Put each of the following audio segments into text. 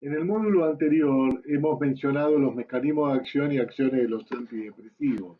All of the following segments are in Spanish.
En el módulo anterior hemos mencionado los mecanismos de acción y acciones de los antidepresivos.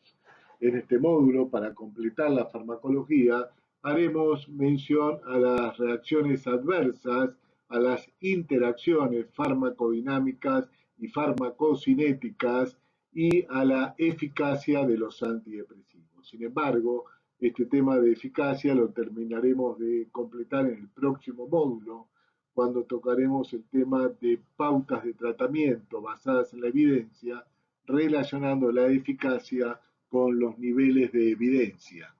En este módulo, para completar la farmacología, haremos mención a las reacciones adversas, a las interacciones farmacodinámicas y farmacocinéticas y a la eficacia de los antidepresivos. Sin embargo, este tema de eficacia lo terminaremos de completar en el próximo módulo, cuando tocaremos el tema de pautas de tratamiento basadas en la evidencia, relacionando la eficacia con los niveles de evidencia.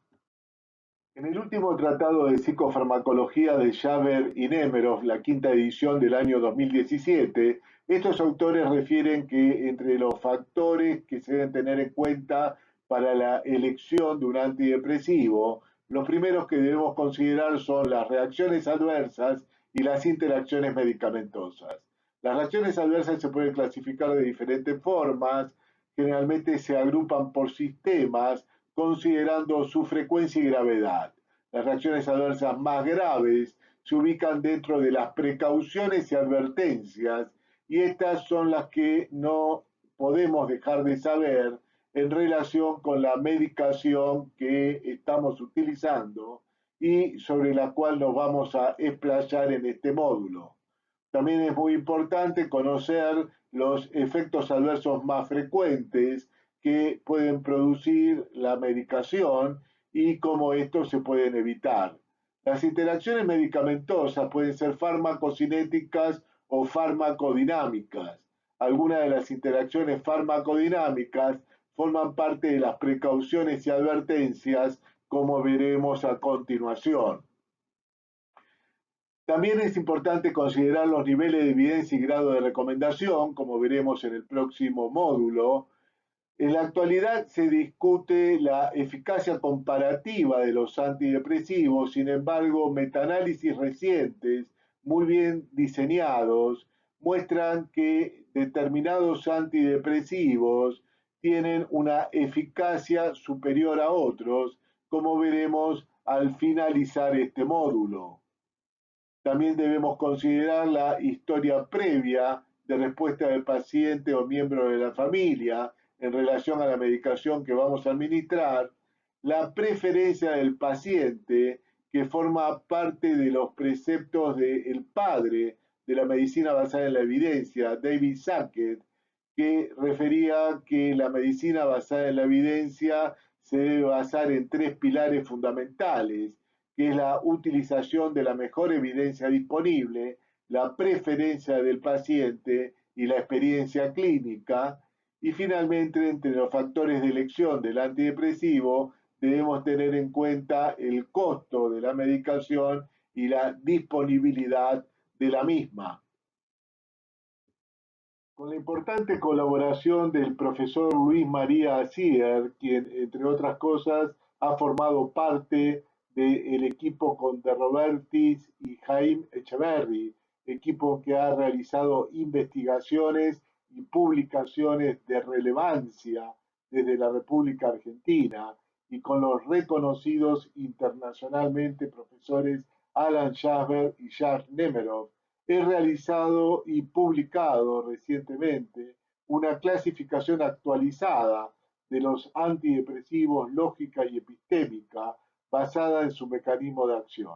En el último tratado de psicofarmacología de Jaber y Nemerov, la quinta edición del año 2017, estos autores refieren que entre los factores que se deben tener en cuenta para la elección de un antidepresivo, los primeros que debemos considerar son las reacciones adversas y las interacciones medicamentosas. Las reacciones adversas se pueden clasificar de diferentes formas, generalmente se agrupan por sistemas, considerando su frecuencia y gravedad. Las reacciones adversas más graves se ubican dentro de las precauciones y advertencias, y estas son las que no podemos dejar de saber en relación con la medicación que estamos utilizando y sobre la cual nos vamos a explayar en este módulo. También es muy importante conocer los efectos adversos más frecuentes que pueden producir la medicación y cómo estos se pueden evitar. Las interacciones medicamentosas pueden ser farmacocinéticas o farmacodinámicas. Algunas de las interacciones farmacodinámicas forman parte de las precauciones y advertencias, como veremos a continuación. También es importante considerar los niveles de evidencia y grado de recomendación, como veremos en el próximo módulo. En la actualidad se discute la eficacia comparativa de los antidepresivos, sin embargo, metaanálisis recientes, muy bien diseñados, muestran que determinados antidepresivos tienen una eficacia superior a otros, como veremos al finalizar este módulo. También debemos considerar la historia previa de respuesta del paciente o miembro de la familia en relación a la medicación que vamos a administrar, la preferencia del paciente, que forma parte de los preceptos del padre de la medicina basada en la evidencia, David Sackett, que refería que la medicina basada en la evidencia se debe basar en tres pilares fundamentales, que es la utilización de la mejor evidencia disponible, la preferencia del paciente y la experiencia clínica. Y finalmente, entre los factores de elección del antidepresivo, debemos tener en cuenta el costo de la medicación y la disponibilidad de la misma. Con la importante colaboración del profesor Luis María Acier, quien, entre otras cosas, ha formado parte del equipo con De Robertis y Jaime Echeverry, equipo que ha realizado investigaciones y publicaciones de relevancia desde la República Argentina, y con los reconocidos internacionalmente profesores Alan Schasberg y Jacques Nemerov. He realizado y publicado recientemente una clasificación actualizada de los antidepresivos lógica y epistémica basada en su mecanismo de acción.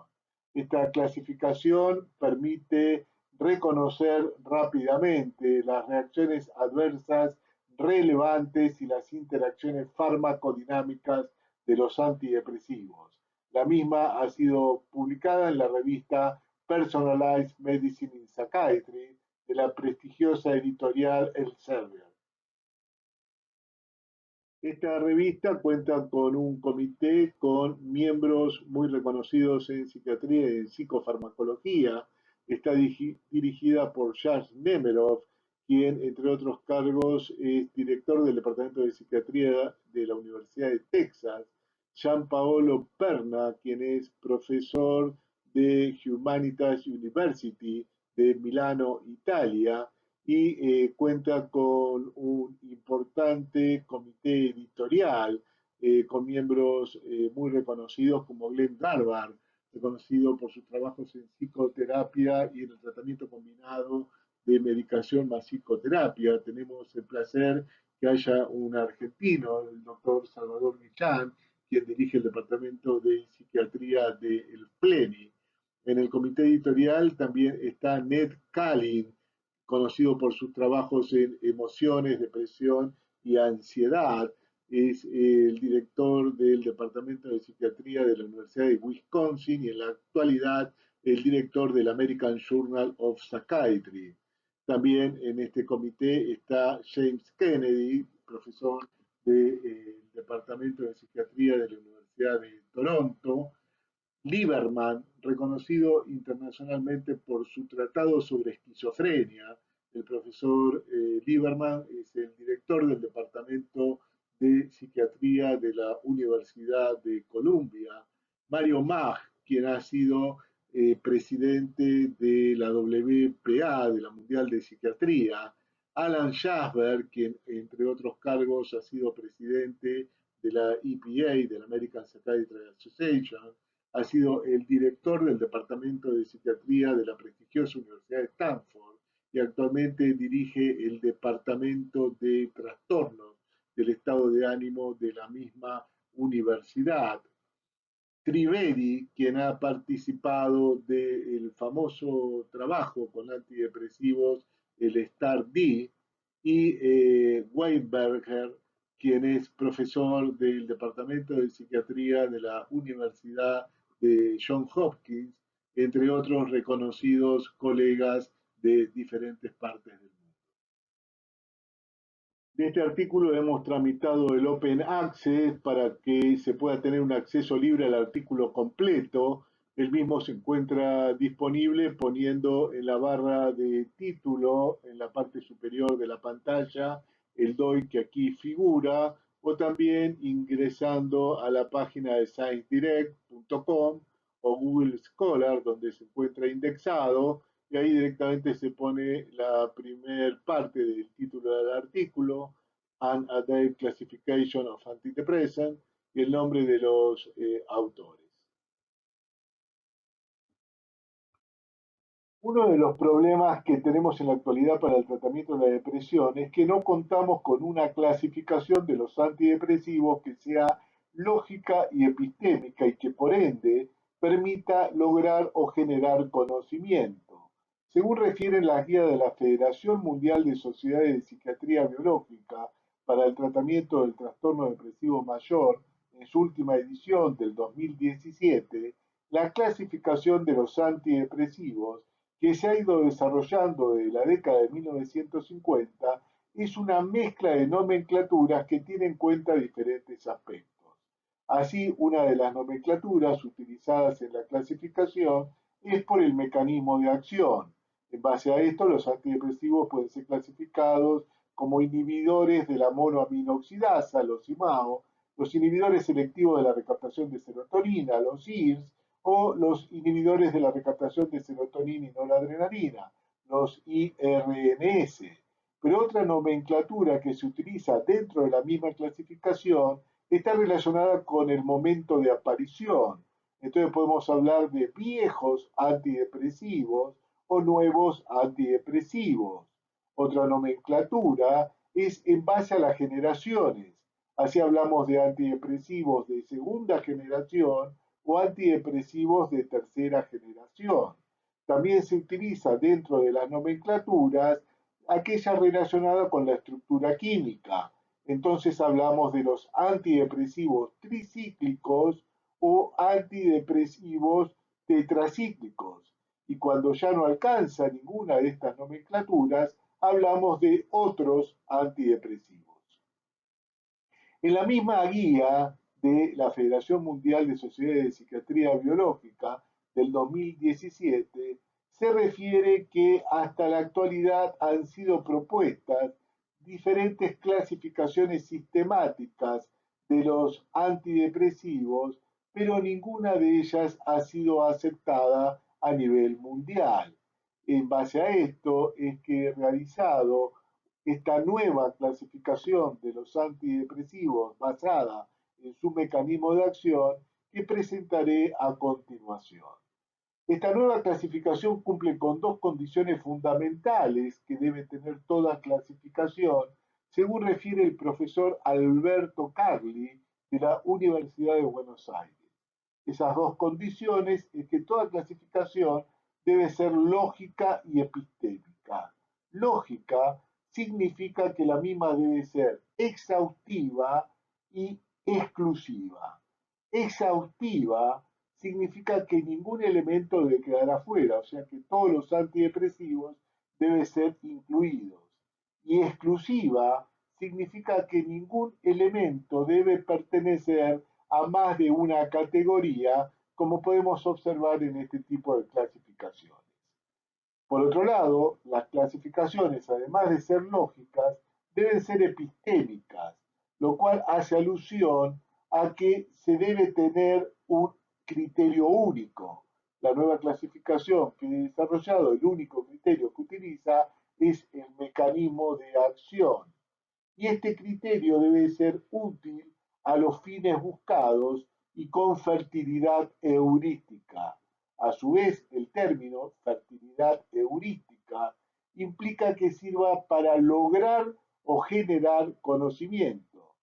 Esta clasificación permite reconocer rápidamente las reacciones adversas relevantes y las interacciones farmacodinámicas de los antidepresivos. La misma ha sido publicada en la revista Personalized Medicine in Psychiatry de la prestigiosa editorial Elsevier. Esta revista cuenta con un comité con miembros muy reconocidos en psiquiatría y en psicofarmacología. Está dirigida por Charles Nemerov, quien, entre otros cargos, es director del Departamento de Psiquiatría de la Universidad de Texas. Gian Paolo Perna, quien es profesor de Humanitas University de Milano, Italia, y cuenta con un importante comité editorial con miembros muy reconocidos como Glenn Garbar, reconocido por sus trabajos en psicoterapia y en el tratamiento combinado de de medicación más psicoterapia. Tenemos el placer que haya un argentino, el doctor Salvador Millán, quien dirige el Departamento de Psiquiatría del PLENI. En el comité editorial también está Ned Kalin, conocido por sus trabajos en emociones, depresión y ansiedad. Es el director del Departamento de Psiquiatría de la Universidad de Wisconsin y en la actualidad el director del American Journal of Psychiatry. También en este comité está James Kennedy, profesor del Departamento de Psiquiatría de la Universidad de Toronto. Lieberman, reconocido internacionalmente por su tratado sobre esquizofrenia. El profesor Lieberman es el director del Departamento de Psiquiatría de la Universidad de Columbia. Mario Mag, quien ha sido presidente de la WPA, de la Mundial de Psiquiatría. Alan Schasberg, quien entre otros cargos ha sido presidente de la EPA, de la American Psychiatry Association. Ha sido el director del Departamento de Psiquiatría de la prestigiosa Universidad de Stanford y actualmente dirige el Departamento de Trastornos del Estado de Ánimo de la misma universidad. Trivedi, quien ha participado del famoso trabajo con antidepresivos, el STAR-D, y Weinberger, quien es profesor del Departamento de Psiquiatría de la Universidad de Johns Hopkins, entre otros reconocidos colegas de diferentes partes del mundo. De este artículo hemos tramitado el Open Access para que se pueda tener un acceso libre al artículo completo. El mismo se encuentra disponible poniendo en la barra de título, en la parte superior de la pantalla, el DOI que aquí figura, o también ingresando a la página de sciencedirect.com o Google Scholar, donde se encuentra indexado, y ahí directamente se pone la primer parte del título del artículo, and a classification of antidepressants, y el nombre de los autores. Uno de los problemas que tenemos en la actualidad para el tratamiento de la depresión es que no contamos con una clasificación de los antidepresivos que sea lógica y epistémica y que por ende permita lograr o generar conocimiento. Según refieren las guías de la Federación Mundial de Sociedades de Psiquiatría Biológica para el tratamiento del trastorno depresivo mayor, en su última edición del 2017, la clasificación de los antidepresivos que se ha ido desarrollando desde la década de 1950 es una mezcla de nomenclaturas que tiene en cuenta diferentes aspectos. Así, una de las nomenclaturas utilizadas en la clasificación es por el mecanismo de acción. En base a esto, los antidepresivos pueden ser clasificados como inhibidores de la monoaminoxidasa, los IMAO, los inhibidores selectivos de la recaptación de serotonina, los IRS, o los inhibidores de la recaptación de serotonina y noradrenalina, los IRNS. Pero otra nomenclatura que se utiliza dentro de la misma clasificación está relacionada con el momento de aparición. Entonces podemos hablar de viejos antidepresivos o nuevos antidepresivos. Otra nomenclatura es en base a las generaciones. Así hablamos de antidepresivos de segunda generación o antidepresivos de tercera generación. También se utiliza dentro de las nomenclaturas aquella relacionada con la estructura química. Entonces hablamos de los antidepresivos tricíclicos o antidepresivos tetracíclicos. Y cuando ya no alcanza ninguna de estas nomenclaturas, hablamos de otros antidepresivos. En la misma guía de la Federación Mundial de Sociedades de Psiquiatría Biológica del 2017, se refiere que hasta la actualidad han sido propuestas diferentes clasificaciones sistemáticas de los antidepresivos, pero ninguna de ellas ha sido aceptada a nivel mundial. En base a esto es que he realizado esta nueva clasificación de los antidepresivos basada en su mecanismo de acción que presentaré a continuación. Esta nueva clasificación cumple con dos condiciones fundamentales que debe tener toda clasificación, según refiere el profesor Alberto Carli de la Universidad de Buenos Aires. Esas dos condiciones es que toda clasificación debe ser lógica y epistémica. Lógica significa que la misma debe ser exhaustiva y exclusiva. Exhaustiva significa que ningún elemento debe quedar afuera, o sea que todos los antidepresivos deben ser incluidos. Y exclusiva significa que ningún elemento debe pertenecer a más de una categoría, como podemos observar en este tipo de clasificaciones. Por otro lado, las clasificaciones, además de ser lógicas, deben ser epistémicas, lo cual hace alusión a que se debe tener un criterio único. La nueva clasificación que he desarrollado, el único criterio que utiliza es el mecanismo de acción. Y este criterio debe ser útil a los fines buscados y con fertilidad heurística. A su vez, el término fertilidad heurística implica que sirva para lograr o generar conocimiento.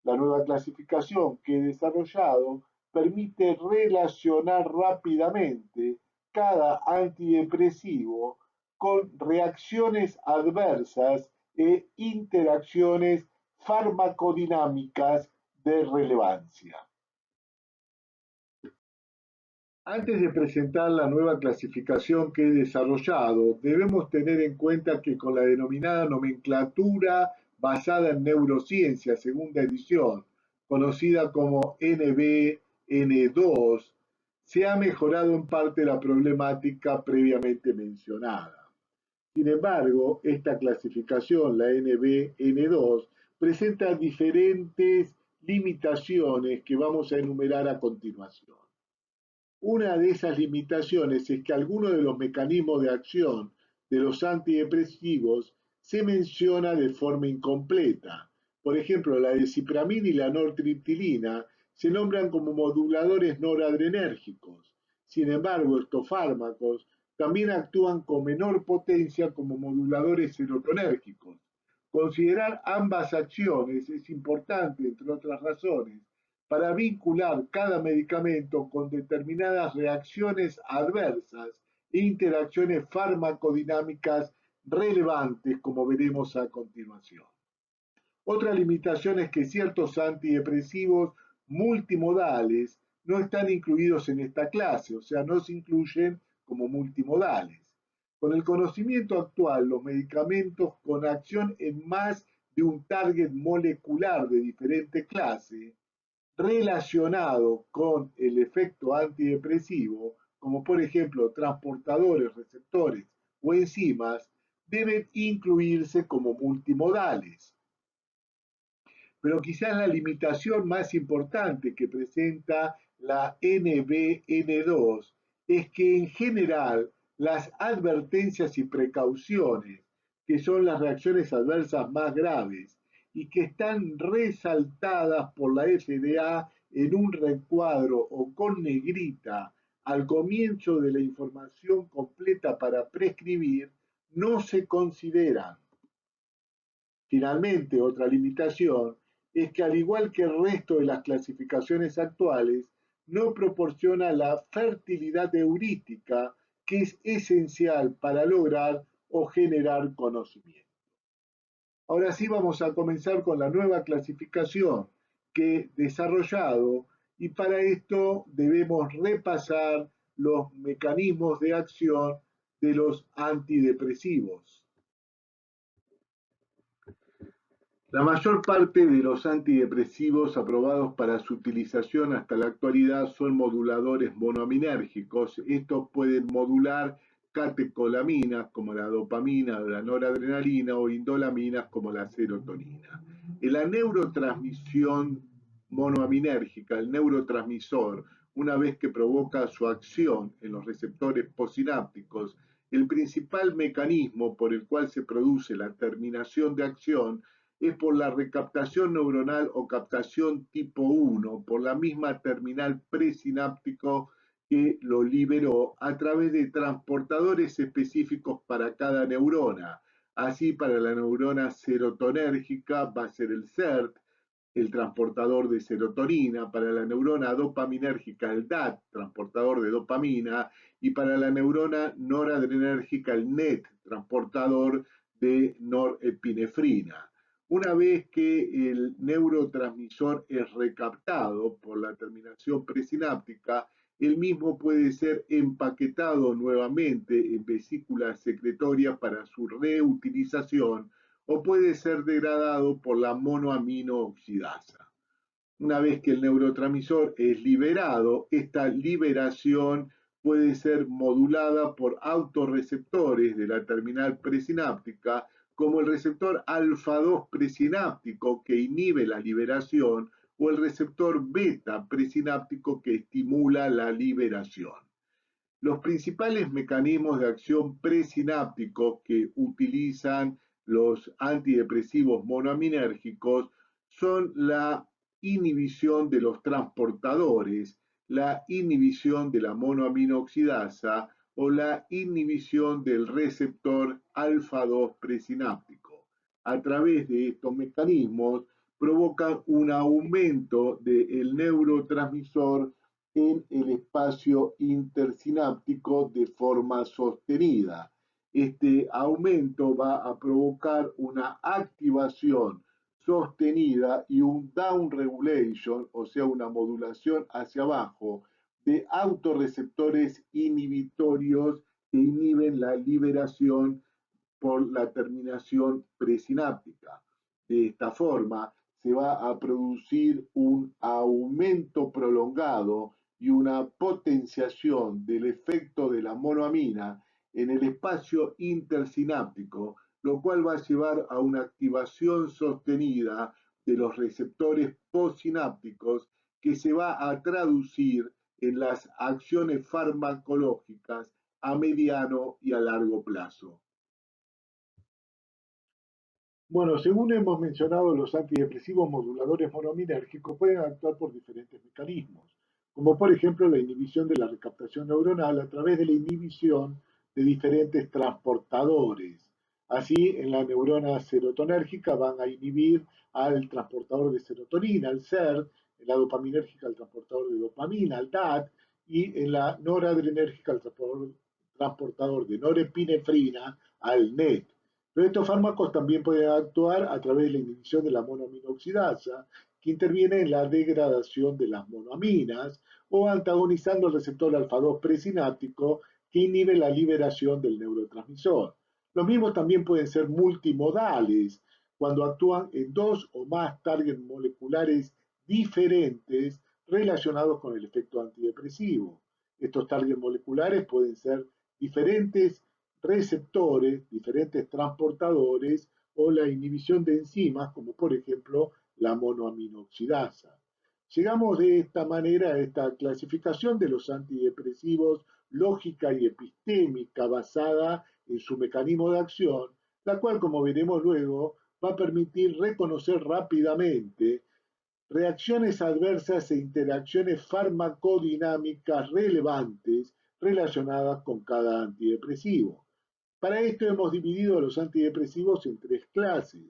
La nueva clasificación que he desarrollado permite relacionar rápidamente cada antidepresivo con reacciones adversas e interacciones farmacodinámicas de relevancia. Antes de presentar la nueva clasificación que he desarrollado, debemos tener en cuenta que con la denominada nomenclatura basada en neurociencia, segunda edición, conocida como NBN2, se ha mejorado en parte la problemática previamente mencionada. Sin embargo, esta clasificación, la NBN2, presenta diferentes limitaciones que vamos a enumerar a continuación. Una de esas limitaciones es que algunos de los mecanismos de acción de los antidepresivos se menciona de forma incompleta. Por ejemplo, la desipramina y la nortriptilina se nombran como moduladores noradrenérgicos. Sin embargo, estos fármacos también actúan con menor potencia como moduladores serotonérgicos. Considerar ambas acciones es importante, entre otras razones, para vincular cada medicamento con determinadas reacciones adversas e interacciones farmacodinámicas relevantes, como veremos a continuación. Otra limitación es que ciertos antidepresivos multimodales no están incluidos en esta clase, o sea, no se incluyen como multimodales. Con el conocimiento actual, los medicamentos con acción en más de un target molecular de diferente clase relacionado con el efecto antidepresivo, como por ejemplo transportadores, receptores o enzimas, deben incluirse como multimodales. Pero quizás la limitación más importante que presenta la NBN2 es que en general las advertencias y precauciones, que son las reacciones adversas más graves y que están resaltadas por la FDA en un recuadro o con negrita al comienzo de la información completa para prescribir, no se consideran. Finalmente, otra limitación es que al igual que el resto de las clasificaciones actuales, no proporciona la fertilidad heurística que es esencial para lograr o generar conocimiento. Ahora sí vamos a comenzar con la nueva clasificación que he desarrollado y para esto debemos repasar los mecanismos de acción de los antidepresivos. La mayor parte de los antidepresivos aprobados para su utilización hasta la actualidad son moduladores monoaminérgicos. Estos pueden modular catecolaminas como la dopamina o la noradrenalina o indolaminas como la serotonina. En la neurotransmisión monoaminérgica, el neurotransmisor, una vez que provoca su acción en los receptores postsinápticos, el principal mecanismo por el cual se produce la terminación de acción es por la recaptación neuronal o captación tipo 1, por la misma terminal presináptico que lo liberó a través de transportadores específicos para cada neurona. Así, para la neurona serotonérgica va a ser el CERT, el transportador de serotonina, para la neurona dopaminérgica el DAT, transportador de dopamina, y para la neurona noradrenérgica el NET, transportador de norepinefrina. Una vez que el neurotransmisor es recaptado por la terminación presináptica, el mismo puede ser empaquetado nuevamente en vesículas secretorias para su reutilización o puede ser degradado por la monoaminooxidasa. Una vez que el neurotransmisor es liberado, esta liberación puede ser modulada por autorreceptores de la terminal presináptica, como el receptor alfa-2 presináptico que inhibe la liberación o el receptor beta presináptico que estimula la liberación. Los principales mecanismos de acción presinápticos que utilizan los antidepresivos monoaminérgicos son la inhibición de los transportadores, la inhibición de la monoaminooxidasa o la inhibición del receptor alfa-2 presináptico. A través de estos mecanismos provocan un aumento del neurotransmisor en el espacio intersináptico de forma sostenida. Este aumento va a provocar una activación sostenida y un down regulation, o sea, una modulación hacia abajo de autorreceptores inhibitorios que inhiben la liberación por la terminación presináptica. De esta forma, se va a producir un aumento prolongado y una potenciación del efecto de la monoamina en el espacio intersináptico, lo cual va a llevar a una activación sostenida de los receptores postsinápticos que se va a traducir en las acciones farmacológicas a mediano y a largo plazo. Bueno, según hemos mencionado, los antidepresivos moduladores monoaminérgicos pueden actuar por diferentes mecanismos, como por ejemplo la inhibición de la recaptación neuronal a través de la inhibición de diferentes transportadores. Así, en la neurona serotonérgica van a inhibir al transportador de serotonina, al SERT, en la dopaminérgica al transportador de dopamina, al DAT, y en la noradrenérgica al transportador de norepinefrina, al NET. Pero estos fármacos también pueden actuar a través de la inhibición de la monoaminoxidasa, que interviene en la degradación de las monoaminas, o antagonizando el receptor alfa-2 presináptico, que inhibe la liberación del neurotransmisor. Los mismos también pueden ser multimodales, cuando actúan en dos o más targets moleculares diferentes relacionados con el efecto antidepresivo. Estos targets moleculares pueden ser diferentes receptores, diferentes transportadores o la inhibición de enzimas, como por ejemplo la monoaminoxidasa. Llegamos de esta manera a esta clasificación de los antidepresivos lógica y epistémica basada en su mecanismo de acción, la cual, como veremos luego, va a permitir reconocer rápidamente reacciones adversas e interacciones farmacodinámicas relevantes relacionadas con cada antidepresivo. Para esto hemos dividido a los antidepresivos en tres clases.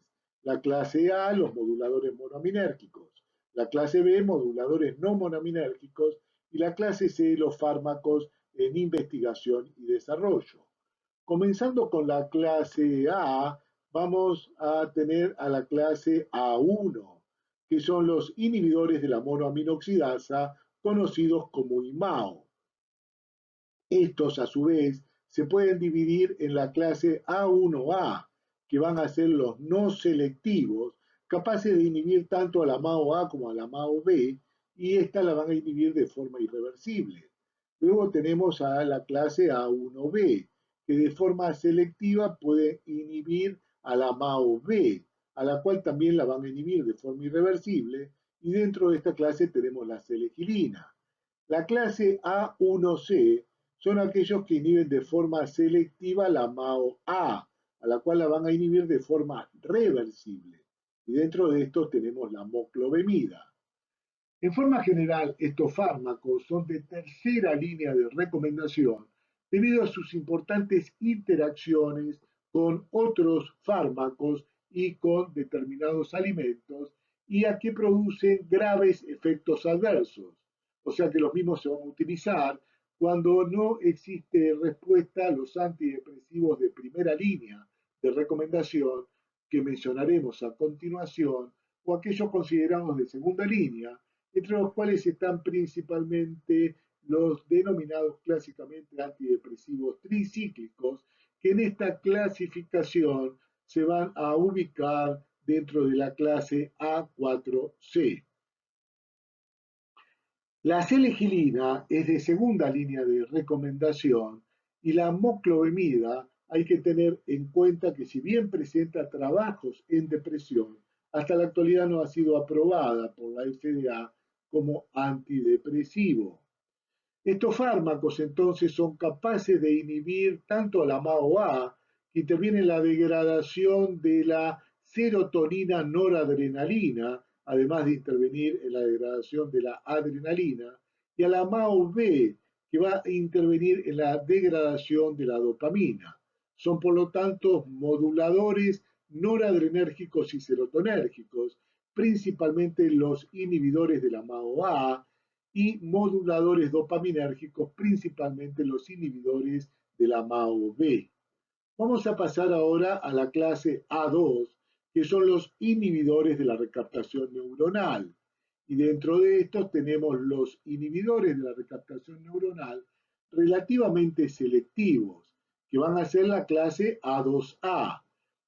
La clase A, los moduladores monoaminérgicos. La clase B, moduladores no monoaminérgicos. Y la clase C, los fármacos en investigación y desarrollo. Comenzando con la clase A, vamos a tener a la clase A1, que son los inhibidores de la monoaminoxidasa, conocidos como IMAO. Estos, a su vez, se pueden dividir en la clase A1A, que van a ser los no selectivos, capaces de inhibir tanto a la MAO-A como a la MAO-B, y esta la van a inhibir de forma irreversible. Luego tenemos a la clase A1B, que de forma selectiva puede inhibir a la MAO-B, a la cual también la van a inhibir de forma irreversible, y dentro de esta clase tenemos la selegilina. La clase A1C son aquellos que inhiben de forma selectiva la MAO-A, a la cual la van a inhibir de forma reversible. Y dentro de estos tenemos la moclobemida. En forma general, estos fármacos son de tercera línea de recomendación debido a sus importantes interacciones con otros fármacos y con determinados alimentos y a que producen graves efectos adversos. O sea que los mismos se van a utilizar cuando no existe respuesta a los antidepresivos de primera línea de recomendación que mencionaremos a continuación o aquellos considerados de segunda línea, entre los cuales están principalmente los denominados clásicamente antidepresivos tricíclicos, que en esta clasificación se van a ubicar dentro de la clase A4C. La selegilina es de segunda línea de recomendación y la moclobemida hay que tener en cuenta que si bien presenta trabajos en depresión, hasta la actualidad no ha sido aprobada por la FDA como antidepresivo. Estos fármacos entonces son capaces de inhibir tanto la MAO-A, que interviene en la degradación de la serotonina noradrenalina, además de intervenir en la degradación de la adrenalina, y a la MAO-B, que va a intervenir en la degradación de la dopamina. Son por lo tanto moduladores noradrenérgicos y serotonérgicos, principalmente los inhibidores de la MAO-A, y moduladores dopaminérgicos, principalmente los inhibidores de la MAO-B. Vamos a pasar ahora a la clase A2, que son los inhibidores de la recaptación neuronal. Y dentro de estos tenemos los inhibidores de la recaptación neuronal relativamente selectivos, que van a ser la clase A2A.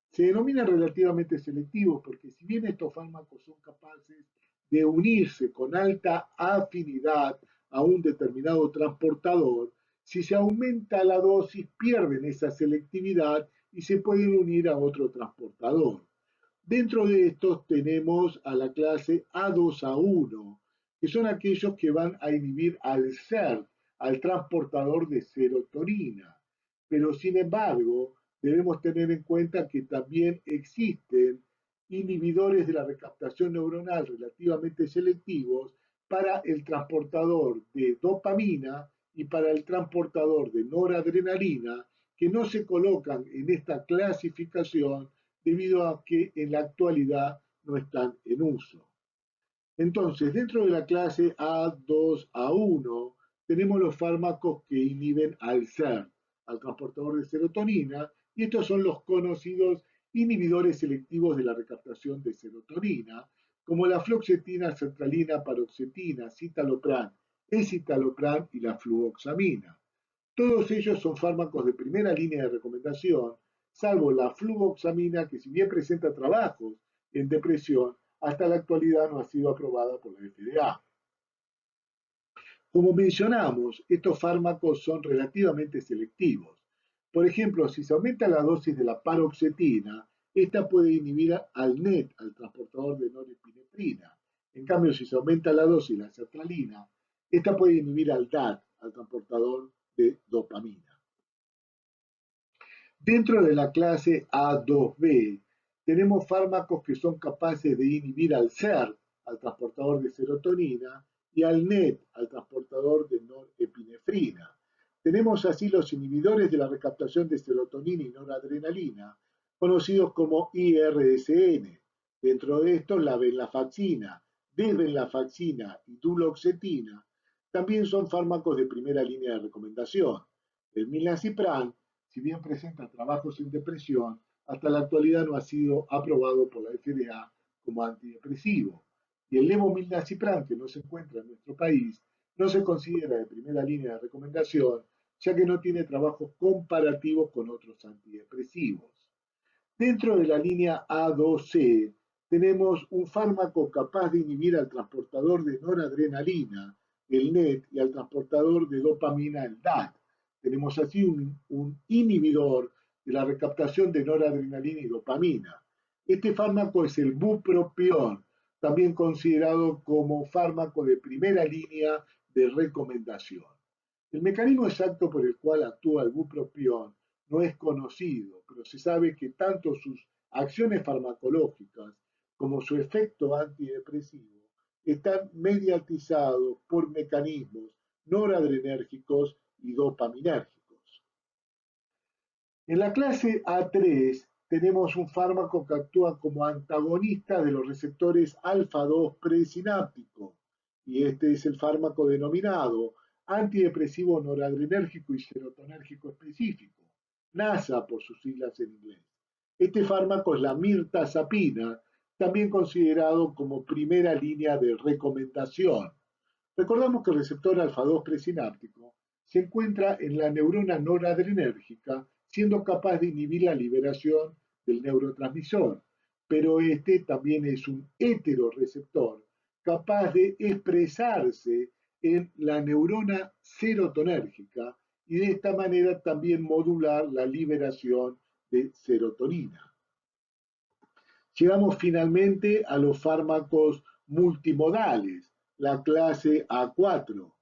Se denominan relativamente selectivos porque si bien estos fármacos son capaces de unirse con alta afinidad a un determinado transportador, si se aumenta la dosis pierden esa selectividad y se pueden unir a otro transportador. Dentro de estos tenemos a la clase A2A1, que son aquellos que van a inhibir al SERT, al transportador de serotonina. Pero sin embargo, debemos tener en cuenta que también existen inhibidores de la recaptación neuronal relativamente selectivos para el transportador de dopamina y para el transportador de noradrenalina, que no se colocan en esta clasificación debido a que en la actualidad no están en uso. Entonces, dentro de la clase A2A1 tenemos los fármacos que inhiben al SER, al transportador de serotonina, y estos son los conocidos inhibidores selectivos de la recaptación de serotonina, como la fluoxetina, sertralina, paroxetina, citalopram, escitalopram y la fluoxamina. Todos ellos son fármacos de primera línea de recomendación, salvo la fluvoxamina, que si bien presenta trabajos en depresión, hasta la actualidad no ha sido aprobada por la FDA. Como mencionamos, estos fármacos son relativamente selectivos. Por ejemplo, si se aumenta la dosis de la paroxetina, esta puede inhibir al NET, al transportador de norepinefrina. En cambio, si se aumenta la dosis de la sertralina, esta puede inhibir al DAT, al transportador de dopamina. Dentro de la clase A2B tenemos fármacos que son capaces de inhibir al SERT, al transportador de serotonina, y al NET, al transportador de norepinefrina. Tenemos así los inhibidores de la recaptación de serotonina y noradrenalina, conocidos como IRSN. Dentro de estos, la venlafaxina, desvenlafaxina y duloxetina también son fármacos de primera línea de recomendación. El milnacipran, si bien presenta trabajos en depresión, hasta la actualidad no ha sido aprobado por la FDA como antidepresivo. Y el levomilnacipran, que no se encuentra en nuestro país, no se considera de primera línea de recomendación, ya que no tiene trabajos comparativos con otros antidepresivos. Dentro de la línea A2C tenemos un fármaco capaz de inhibir al transportador de noradrenalina, el NET, y al transportador de dopamina, el DAT. Tenemos así un inhibidor de la recaptación de noradrenalina y dopamina. Este fármaco es el bupropión, también considerado como fármaco de primera línea de recomendación. El mecanismo exacto por el cual actúa el bupropión no es conocido, pero se sabe que tanto sus acciones farmacológicas como su efecto antidepresivo están mediatizados por mecanismos noradrenérgicos y dopaminérgicos. En la clase A3 tenemos un fármaco que actúa como antagonista de los receptores alfa-2 presinápticos, y este es el fármaco denominado antidepresivo noradrenérgico y serotonérgico específico, NASA por sus siglas en inglés. Este fármaco es la mirtazapina, también considerado como primera línea de recomendación. Recordamos que el receptor alfa-2 presináptico se encuentra en la neurona noradrenérgica, siendo capaz de inhibir la liberación del neurotransmisor, pero este también es un heteroreceptor capaz de expresarse en la neurona serotonérgica y de esta manera también modular la liberación de serotonina. Llegamos finalmente a los fármacos multimodales, la clase A4.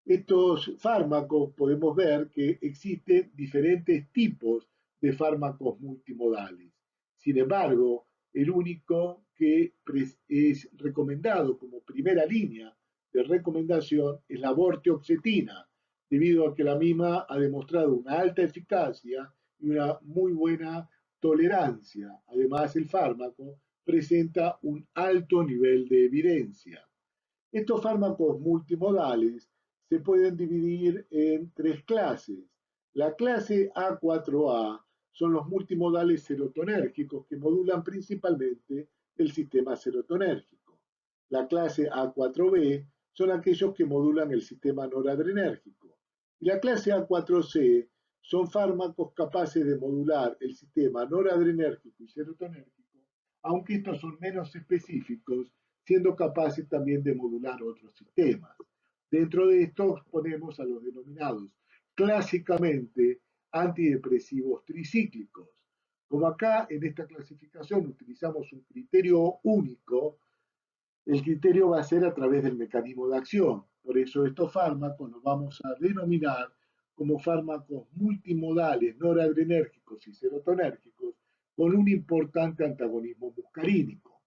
Estos fármacos podemos ver que existen diferentes tipos de fármacos multimodales. Sin embargo, el único que es recomendado como primera línea de recomendación es la vortioxetina, debido a que la misma ha demostrado una alta eficacia y una muy buena tolerancia. Además, el fármaco presenta un alto nivel de evidencia. Estos fármacos multimodales se pueden dividir en tres clases. La clase A4A son los multimodales serotonérgicos que modulan principalmente el sistema serotonérgico. La clase A4B son aquellos que modulan el sistema noradrenérgico. Y la clase A4C son fármacos capaces de modular el sistema noradrenérgico y serotonérgico, aunque estos son menos específicos, siendo capaces también de modular otros sistemas. Dentro de estos ponemos a los denominados clásicamente antidepresivos tricíclicos. Como acá en esta clasificación utilizamos un criterio único, el criterio va a ser a través del mecanismo de acción. Por eso estos fármacos los vamos a denominar como fármacos multimodales noradrenérgicos y serotonérgicos con un importante antagonismo muscarínico.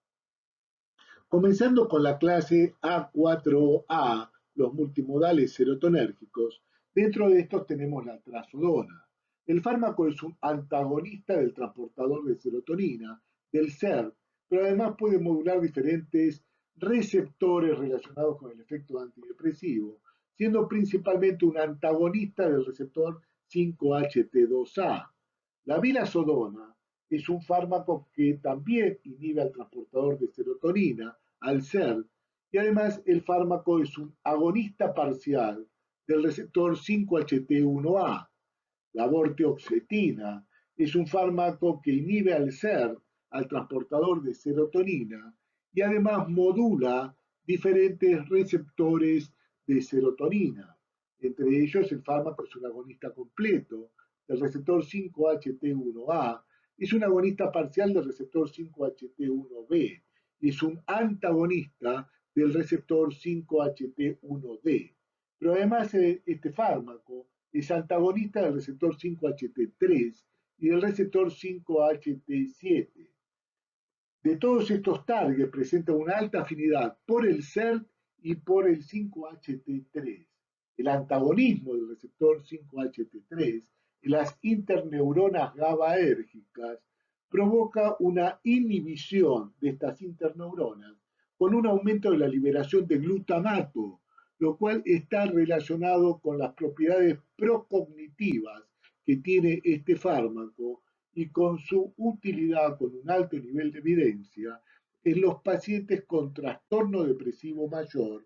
Comenzando con la clase A4A, los multimodales serotonérgicos, dentro de estos tenemos la trazodona. El fármaco es un antagonista del transportador de serotonina, del SERT, pero además puede modular diferentes receptores relacionados con el efecto antidepresivo, siendo principalmente un antagonista del receptor 5-HT2A. La vilazodona es un fármaco que también inhibe al transportador de serotonina, al SERT, y además el fármaco es un agonista parcial del receptor 5-HT1A. La vortioxetina es un fármaco que inhibe al SERT, al transportador de serotonina, y además modula diferentes receptores de serotonina. Entre ellos, el fármaco es un agonista completo del receptor 5-HT1A, es un agonista parcial del receptor 5-HT1B y es un antagonista del receptor 5-HT1D. Pero además este fármaco es antagonista del receptor 5-HT3 y del receptor 5-HT7. De todos estos targets presenta una alta afinidad por el SERT y por el 5-HT3. El antagonismo del receptor 5-HT3 en las interneuronas GABAérgicas provoca una inhibición de estas interneuronas con un aumento de la liberación de glutamato, lo cual está relacionado con las propiedades procognitivas que tiene este fármaco y con su utilidad con un alto nivel de evidencia en los pacientes con trastorno depresivo mayor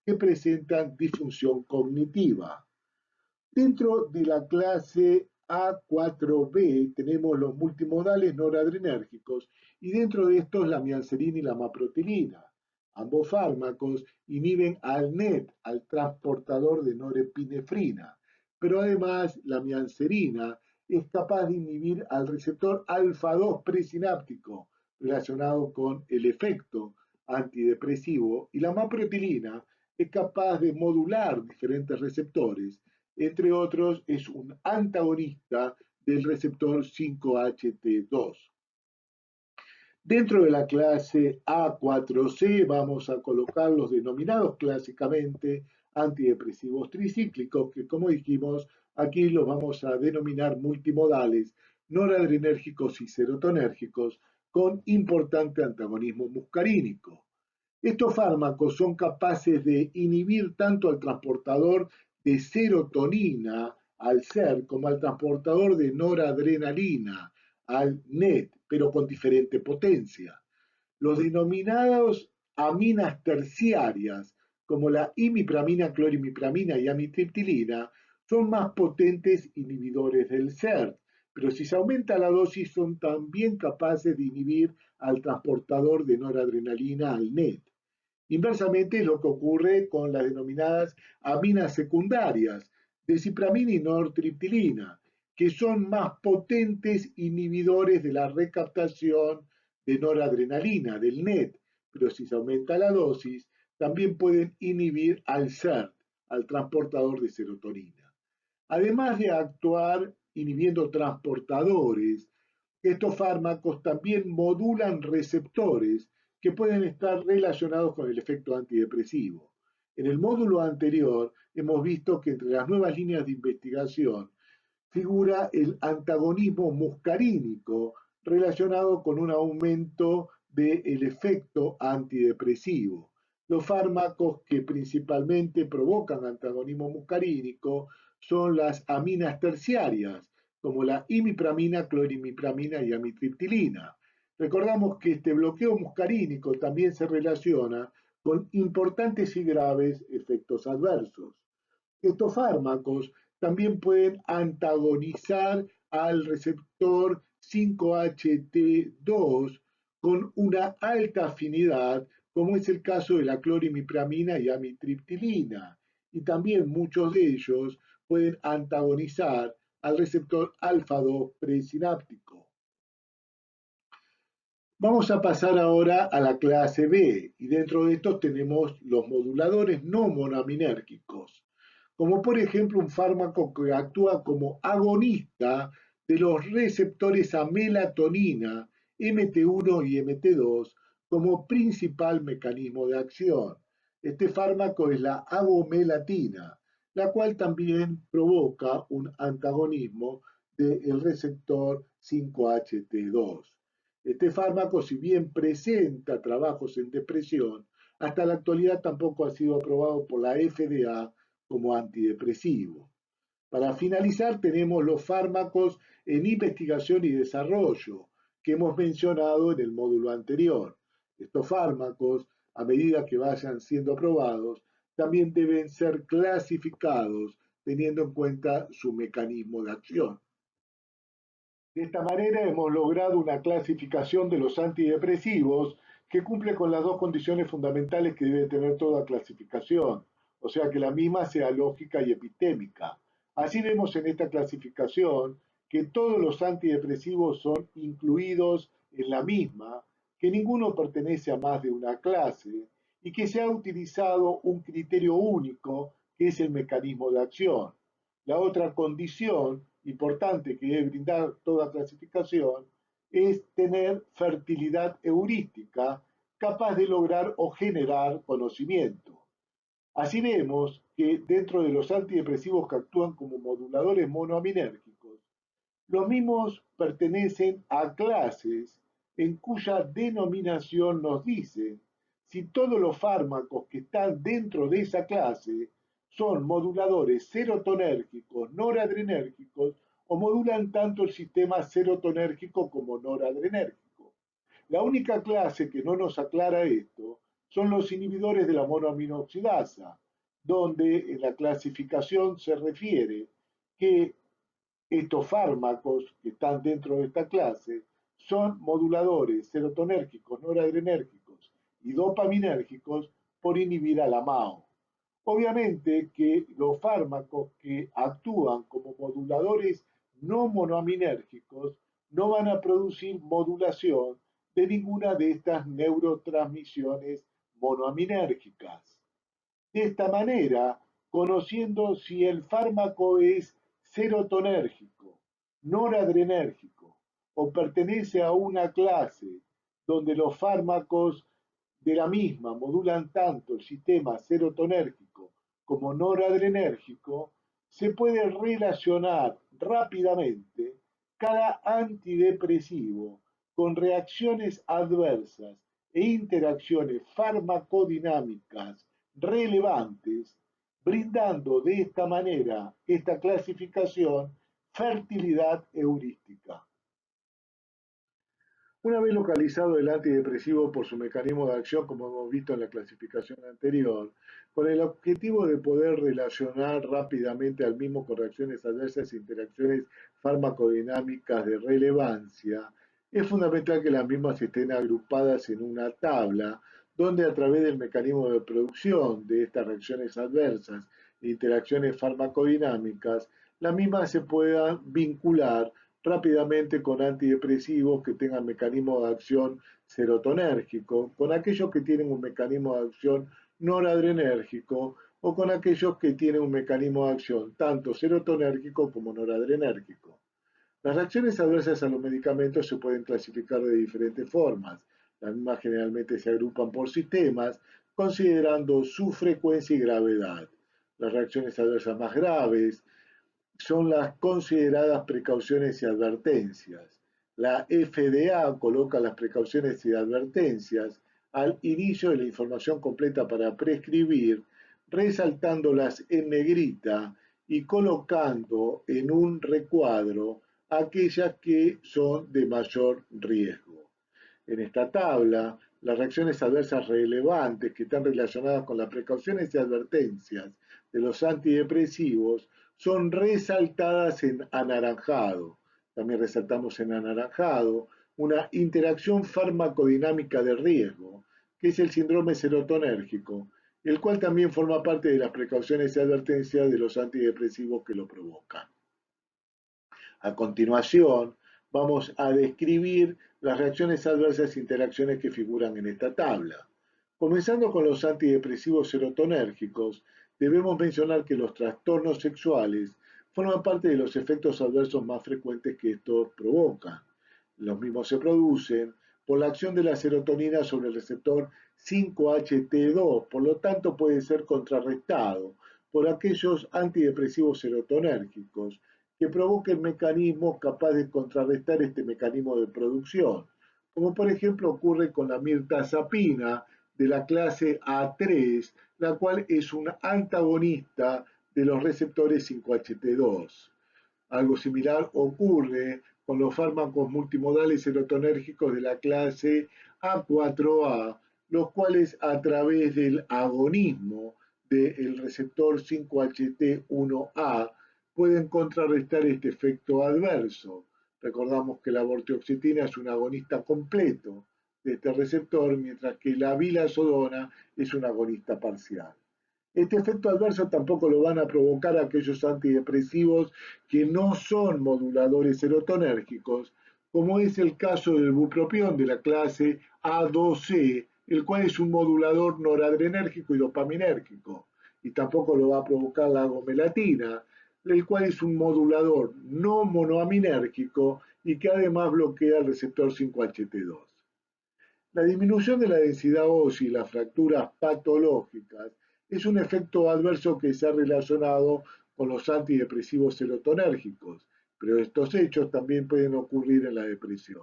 que presentan disfunción cognitiva. Dentro de la clase A4B tenemos los multimodales noradrenérgicos y dentro de estos la mianserina y la maprotilina. Ambos fármacos inhiben al NET, al transportador de norepinefrina, pero además la mianserina es capaz de inhibir al receptor alfa-2 presináptico relacionado con el efecto antidepresivo y la maprotilina es capaz de modular diferentes receptores, entre otros es un antagonista del receptor 5-HT2. Dentro de la clase A4C vamos a colocar los denominados clásicamente antidepresivos tricíclicos, que como dijimos, aquí los vamos a denominar multimodales, noradrenérgicos y serotonérgicos, con importante antagonismo muscarínico. Estos fármacos son capaces de inhibir tanto al transportador de serotonina, al SER, como al transportador de noradrenalina, al NET, pero con diferente potencia. Los denominados aminas terciarias, como la imipramina, clorimipramina y amitriptilina, son más potentes inhibidores del SERT, pero si se aumenta la dosis son también capaces de inhibir al transportador de noradrenalina, al NET. Inversamente es lo que ocurre con las denominadas aminas secundarias, desipramina y nortriptilina, que son más potentes inhibidores de la recaptación de noradrenalina, del NET, pero si se aumenta la dosis, también pueden inhibir al SERT, al transportador de serotonina. Además de actuar inhibiendo transportadores, estos fármacos también modulan receptores que pueden estar relacionados con el efecto antidepresivo. En el módulo anterior hemos visto que entre las nuevas líneas de investigación figura el antagonismo muscarínico relacionado con un aumento del efecto antidepresivo. Los fármacos que principalmente provocan antagonismo muscarínico son las aminas terciarias, como la imipramina, clorimipramina y amitriptilina. Recordamos que este bloqueo muscarínico también se relaciona con importantes y graves efectos adversos. Estos fármacos también pueden antagonizar al receptor 5-HT2 con una alta afinidad, como es el caso de la clorimipramina y amitriptilina. Y también muchos de ellos pueden antagonizar al receptor alfa-2 presináptico. Vamos a pasar ahora a la clase B, y dentro de estos tenemos los moduladores no monoaminérgicos, como por ejemplo un fármaco que actúa como agonista de los receptores a melatonina, MT1 y MT2, como principal mecanismo de acción. Este fármaco es la agomelatina, la cual también provoca un antagonismo del receptor 5-HT2. Este fármaco, si bien presenta trabajos en depresión, hasta la actualidad tampoco ha sido aprobado por la FDA como antidepresivo. Para finalizar, tenemos los fármacos en investigación y desarrollo que hemos mencionado en el módulo anterior. Estos fármacos, a medida que vayan siendo aprobados, también deben ser clasificados teniendo en cuenta su mecanismo de acción. De esta manera hemos logrado una clasificación de los antidepresivos que cumple con las dos condiciones fundamentales que debe tener toda clasificación, o sea que la misma sea lógica y epistémica. Así vemos en esta clasificación que todos los antidepresivos son incluidos en la misma, que ninguno pertenece a más de una clase y que se ha utilizado un criterio único que es el mecanismo de acción. La otra condición importante que debe brindar toda clasificación es tener fertilidad heurística capaz de lograr o generar conocimiento. Así vemos que dentro de los antidepresivos que actúan como moduladores monoaminérgicos, los mismos pertenecen a clases en cuya denominación nos dice si todos los fármacos que están dentro de esa clase son moduladores serotonérgicos, noradrenérgicos o modulan tanto el sistema serotonérgico como noradrenérgico. La única clase que no nos aclara esto son los inhibidores de la monoaminoxidasa, donde en la clasificación se refiere que estos fármacos que están dentro de esta clase son moduladores serotonérgicos, noradrenérgicos y dopaminérgicos por inhibir a la MAO. Obviamente que los fármacos que actúan como moduladores no monoaminérgicos no van a producir modulación de ninguna de estas neurotransmisiones monoaminérgicas. De esta manera, conociendo si el fármaco es serotonérgico, noradrenérgico o pertenece a una clase donde los fármacos de la misma modulan tanto el sistema serotonérgico como noradrenérgico, se puede relacionar rápidamente cada antidepresivo con reacciones adversas e interacciones farmacodinámicas relevantes, brindando de esta manera esta clasificación fertilidad heurística. Una vez localizado el antidepresivo por su mecanismo de acción, como hemos visto en la clasificación anterior, con el objetivo de poder relacionar rápidamente al mismo con reacciones adversas e interacciones farmacodinámicas de relevancia, es fundamental que las mismas estén agrupadas en una tabla donde a través del mecanismo de producción de estas reacciones adversas e interacciones farmacodinámicas, las mismas se puedan vincular rápidamente con antidepresivos que tengan mecanismo de acción serotonérgico, con aquellos que tienen un mecanismo de acción noradrenérgico o con aquellos que tienen un mecanismo de acción tanto serotonérgico como noradrenérgico. Las reacciones adversas a los medicamentos se pueden clasificar de diferentes formas. Las mismas generalmente se agrupan por sistemas, considerando su frecuencia y gravedad. Las reacciones adversas más graves son las consideradas precauciones y advertencias. La FDA coloca las precauciones y advertencias al inicio de la información completa para prescribir, resaltándolas en negrita y colocando en un recuadro aquellas que son de mayor riesgo. En esta tabla, las reacciones adversas relevantes que están relacionadas con las precauciones y advertencias de los antidepresivos son resaltadas en anaranjado. También resaltamos en anaranjado una interacción farmacodinámica de riesgo, que es el síndrome serotonérgico, el cual también forma parte de las precauciones y advertencias de los antidepresivos que lo provocan. A continuación, vamos a describir las reacciones adversas e interacciones que figuran en esta tabla. Comenzando con los antidepresivos serotonérgicos, debemos mencionar que los trastornos sexuales forman parte de los efectos adversos más frecuentes que estos provocan. Los mismos se producen por la acción de la serotonina sobre el receptor 5-HT2, por lo tanto puede ser contrarrestado por aquellos antidepresivos serotonérgicos que provoquen mecanismos capaces de contrarrestar este mecanismo de producción, como por ejemplo ocurre con la mirtazapina de la clase A3, la cual es un antagonista de los receptores 5-HT2. Algo similar ocurre con los fármacos multimodales serotonérgicos de la clase A4A, los cuales a través del agonismo del receptor 5-HT1A pueden contrarrestar este efecto adverso. Recordamos que la vortioxetina es un agonista completo de este receptor, mientras que la vilazodona es un agonista parcial. Este efecto adverso tampoco lo van a provocar aquellos antidepresivos que no son moduladores serotonérgicos, como es el caso del bupropión de la clase A2C, el cual es un modulador noradrenérgico y dopaminérgico, y tampoco lo va a provocar la agomelatina, el cual es un modulador no monoaminérgico y que además bloquea el receptor 5-HT2. La disminución de la densidad ósea y las fracturas patológicas es un efecto adverso que se ha relacionado con los antidepresivos serotonérgicos, pero estos hechos también pueden ocurrir en la depresión.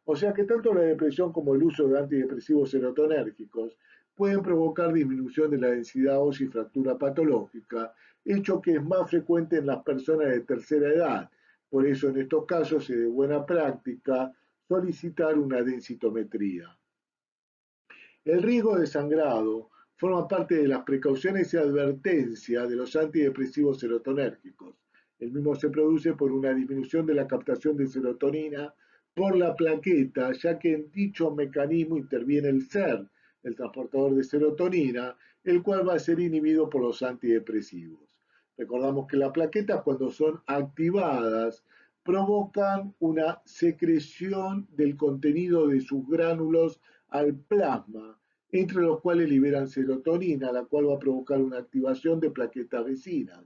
O sea que tanto la depresión como el uso de antidepresivos serotonérgicos pueden provocar disminución de la densidad ósea y fractura patológica, hecho que es más frecuente en las personas de tercera edad. Por eso en estos casos es de buena práctica solicitar una densitometría. El riesgo de sangrado forma parte de las precauciones y advertencias de los antidepresivos serotonérgicos. El mismo se produce por una disminución de la captación de serotonina por la plaqueta, ya que en dicho mecanismo interviene el SER, el transportador de serotonina, el cual va a ser inhibido por los antidepresivos. Recordamos que las plaquetas, cuando son activadas, provocan una secreción del contenido de sus gránulos al plasma, entre los cuales liberan serotonina, la cual va a provocar una activación de plaquetas vecinas.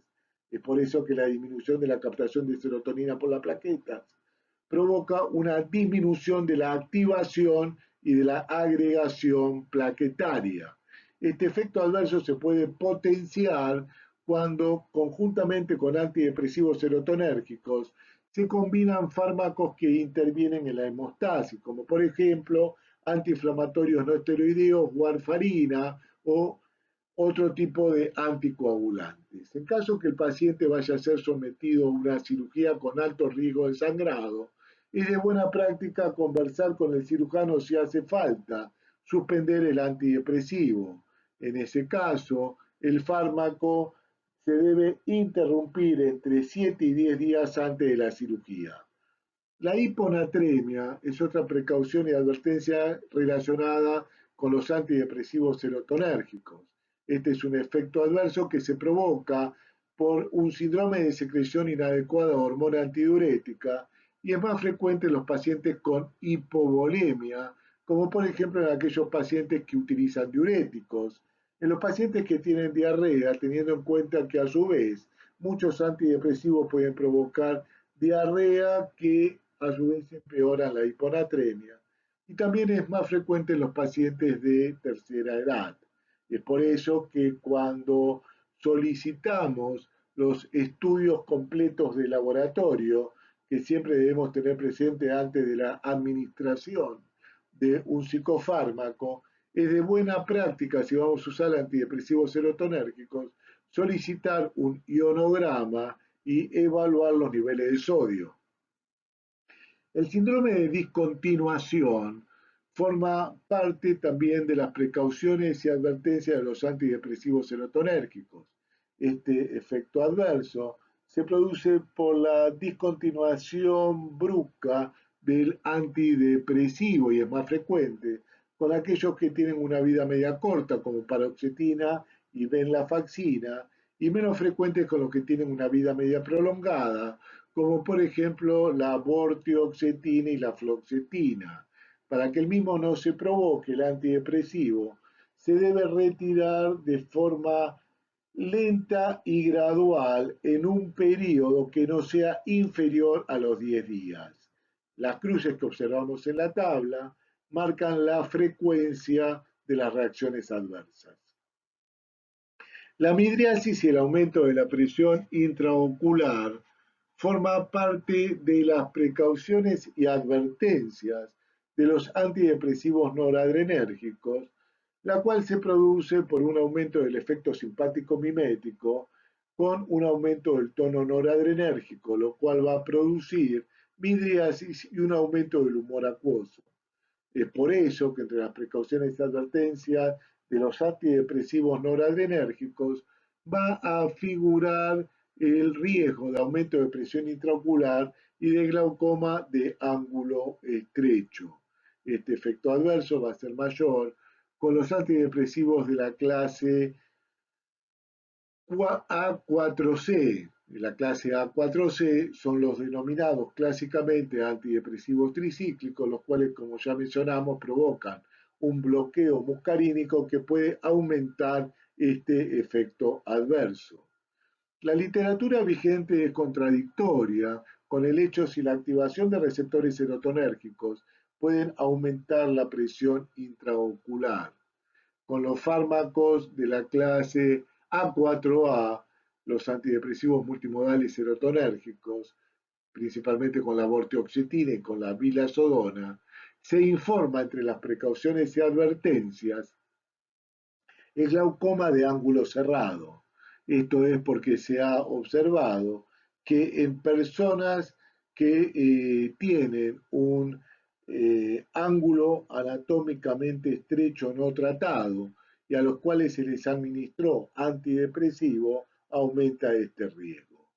Es por eso que la disminución de la captación de serotonina por las plaquetas provoca una disminución de la activación y de la agregación plaquetaria. Este efecto adverso se puede potenciar cuando, conjuntamente con antidepresivos serotonérgicos, se combinan fármacos que intervienen en la hemostasis, como por ejemplo antiinflamatorios no esteroideos, warfarina o otro tipo de anticoagulantes. En caso que el paciente vaya a ser sometido a una cirugía con alto riesgo de sangrado, es de buena práctica conversar con el cirujano si hace falta, suspender el antidepresivo. En ese caso, el fármaco se debe interrumpir entre 7 y 10 días antes de la cirugía. La hiponatremia es otra precaución y advertencia relacionada con los antidepresivos serotonérgicos. Este es un efecto adverso que se provoca por un síndrome de secreción inadecuada de hormona antidiurética y es más frecuente en los pacientes con hipovolemia, como por ejemplo en aquellos pacientes que utilizan diuréticos, en los pacientes que tienen diarrea, teniendo en cuenta que a su vez muchos antidepresivos pueden provocar diarrea que a su vez empeoran la hiponatremia. Y también es más frecuente en los pacientes de tercera edad. Es por eso que cuando solicitamos los estudios completos de laboratorio, que siempre debemos tener presente antes de la administración de un psicofármaco, es de buena práctica, si vamos a usar antidepresivos serotonérgicos, solicitar un ionograma y evaluar los niveles de sodio. El síndrome de discontinuación forma parte también de las precauciones y advertencias de los antidepresivos serotonérgicos. Este efecto adverso se produce por la discontinuación brusca del antidepresivo y es más frecuente con aquellos que tienen una vida media corta, como paroxetina y venlafaxina, y menos frecuente con los que tienen una vida media prolongada, como por ejemplo la vortioxetina y la fluoxetina. Para que el mismo no se provoque el antidepresivo, se debe retirar de forma lenta y gradual en un periodo que no sea inferior a los 10 días. Las cruces que observamos en la tabla marcan la frecuencia de las reacciones adversas. La midriasis y el aumento de la presión intraocular forma parte de las precauciones y advertencias de los antidepresivos noradrenérgicos, la cual se produce por un aumento del efecto simpático mimético con un aumento del tono noradrenérgico, lo cual va a producir midriasis y un aumento del humor acuoso. Es por eso que entre las precauciones y advertencias de los antidepresivos noradrenérgicos va a figurar el riesgo de aumento de presión intraocular y de glaucoma de ángulo estrecho. Este efecto adverso va a ser mayor con los antidepresivos de la clase A4C. La clase A4C son los denominados clásicamente antidepresivos tricíclicos, los cuales, como ya mencionamos, provocan un bloqueo muscarínico que puede aumentar este efecto adverso. La literatura vigente es contradictoria con el hecho si la activación de receptores serotonérgicos pueden aumentar la presión intraocular. Con los fármacos de la clase A4A, los antidepresivos multimodales serotonérgicos, principalmente con la vortioxetina y con la vilazodona, se informa entre las precauciones y advertencias el glaucoma de ángulo cerrado. Esto es porque se ha observado que en personas que tienen un ángulo anatómicamente estrecho no tratado y a los cuales se les administró antidepresivo, aumenta este riesgo.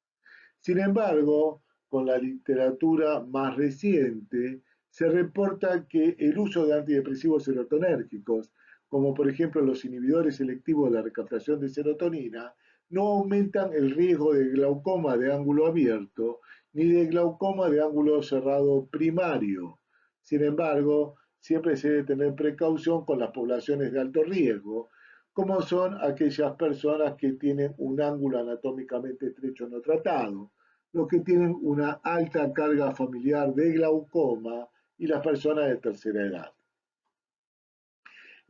Sin embargo, con la literatura más reciente, se reporta que el uso de antidepresivos serotonérgicos, como por ejemplo los inhibidores selectivos de la recaptación de serotonina, no aumentan el riesgo de glaucoma de ángulo abierto ni de glaucoma de ángulo cerrado primario. Sin embargo, siempre se debe tener precaución con las poblaciones de alto riesgo, como son aquellas personas que tienen un ángulo anatómicamente estrecho no tratado, los que tienen una alta carga familiar de glaucoma y las personas de tercera edad.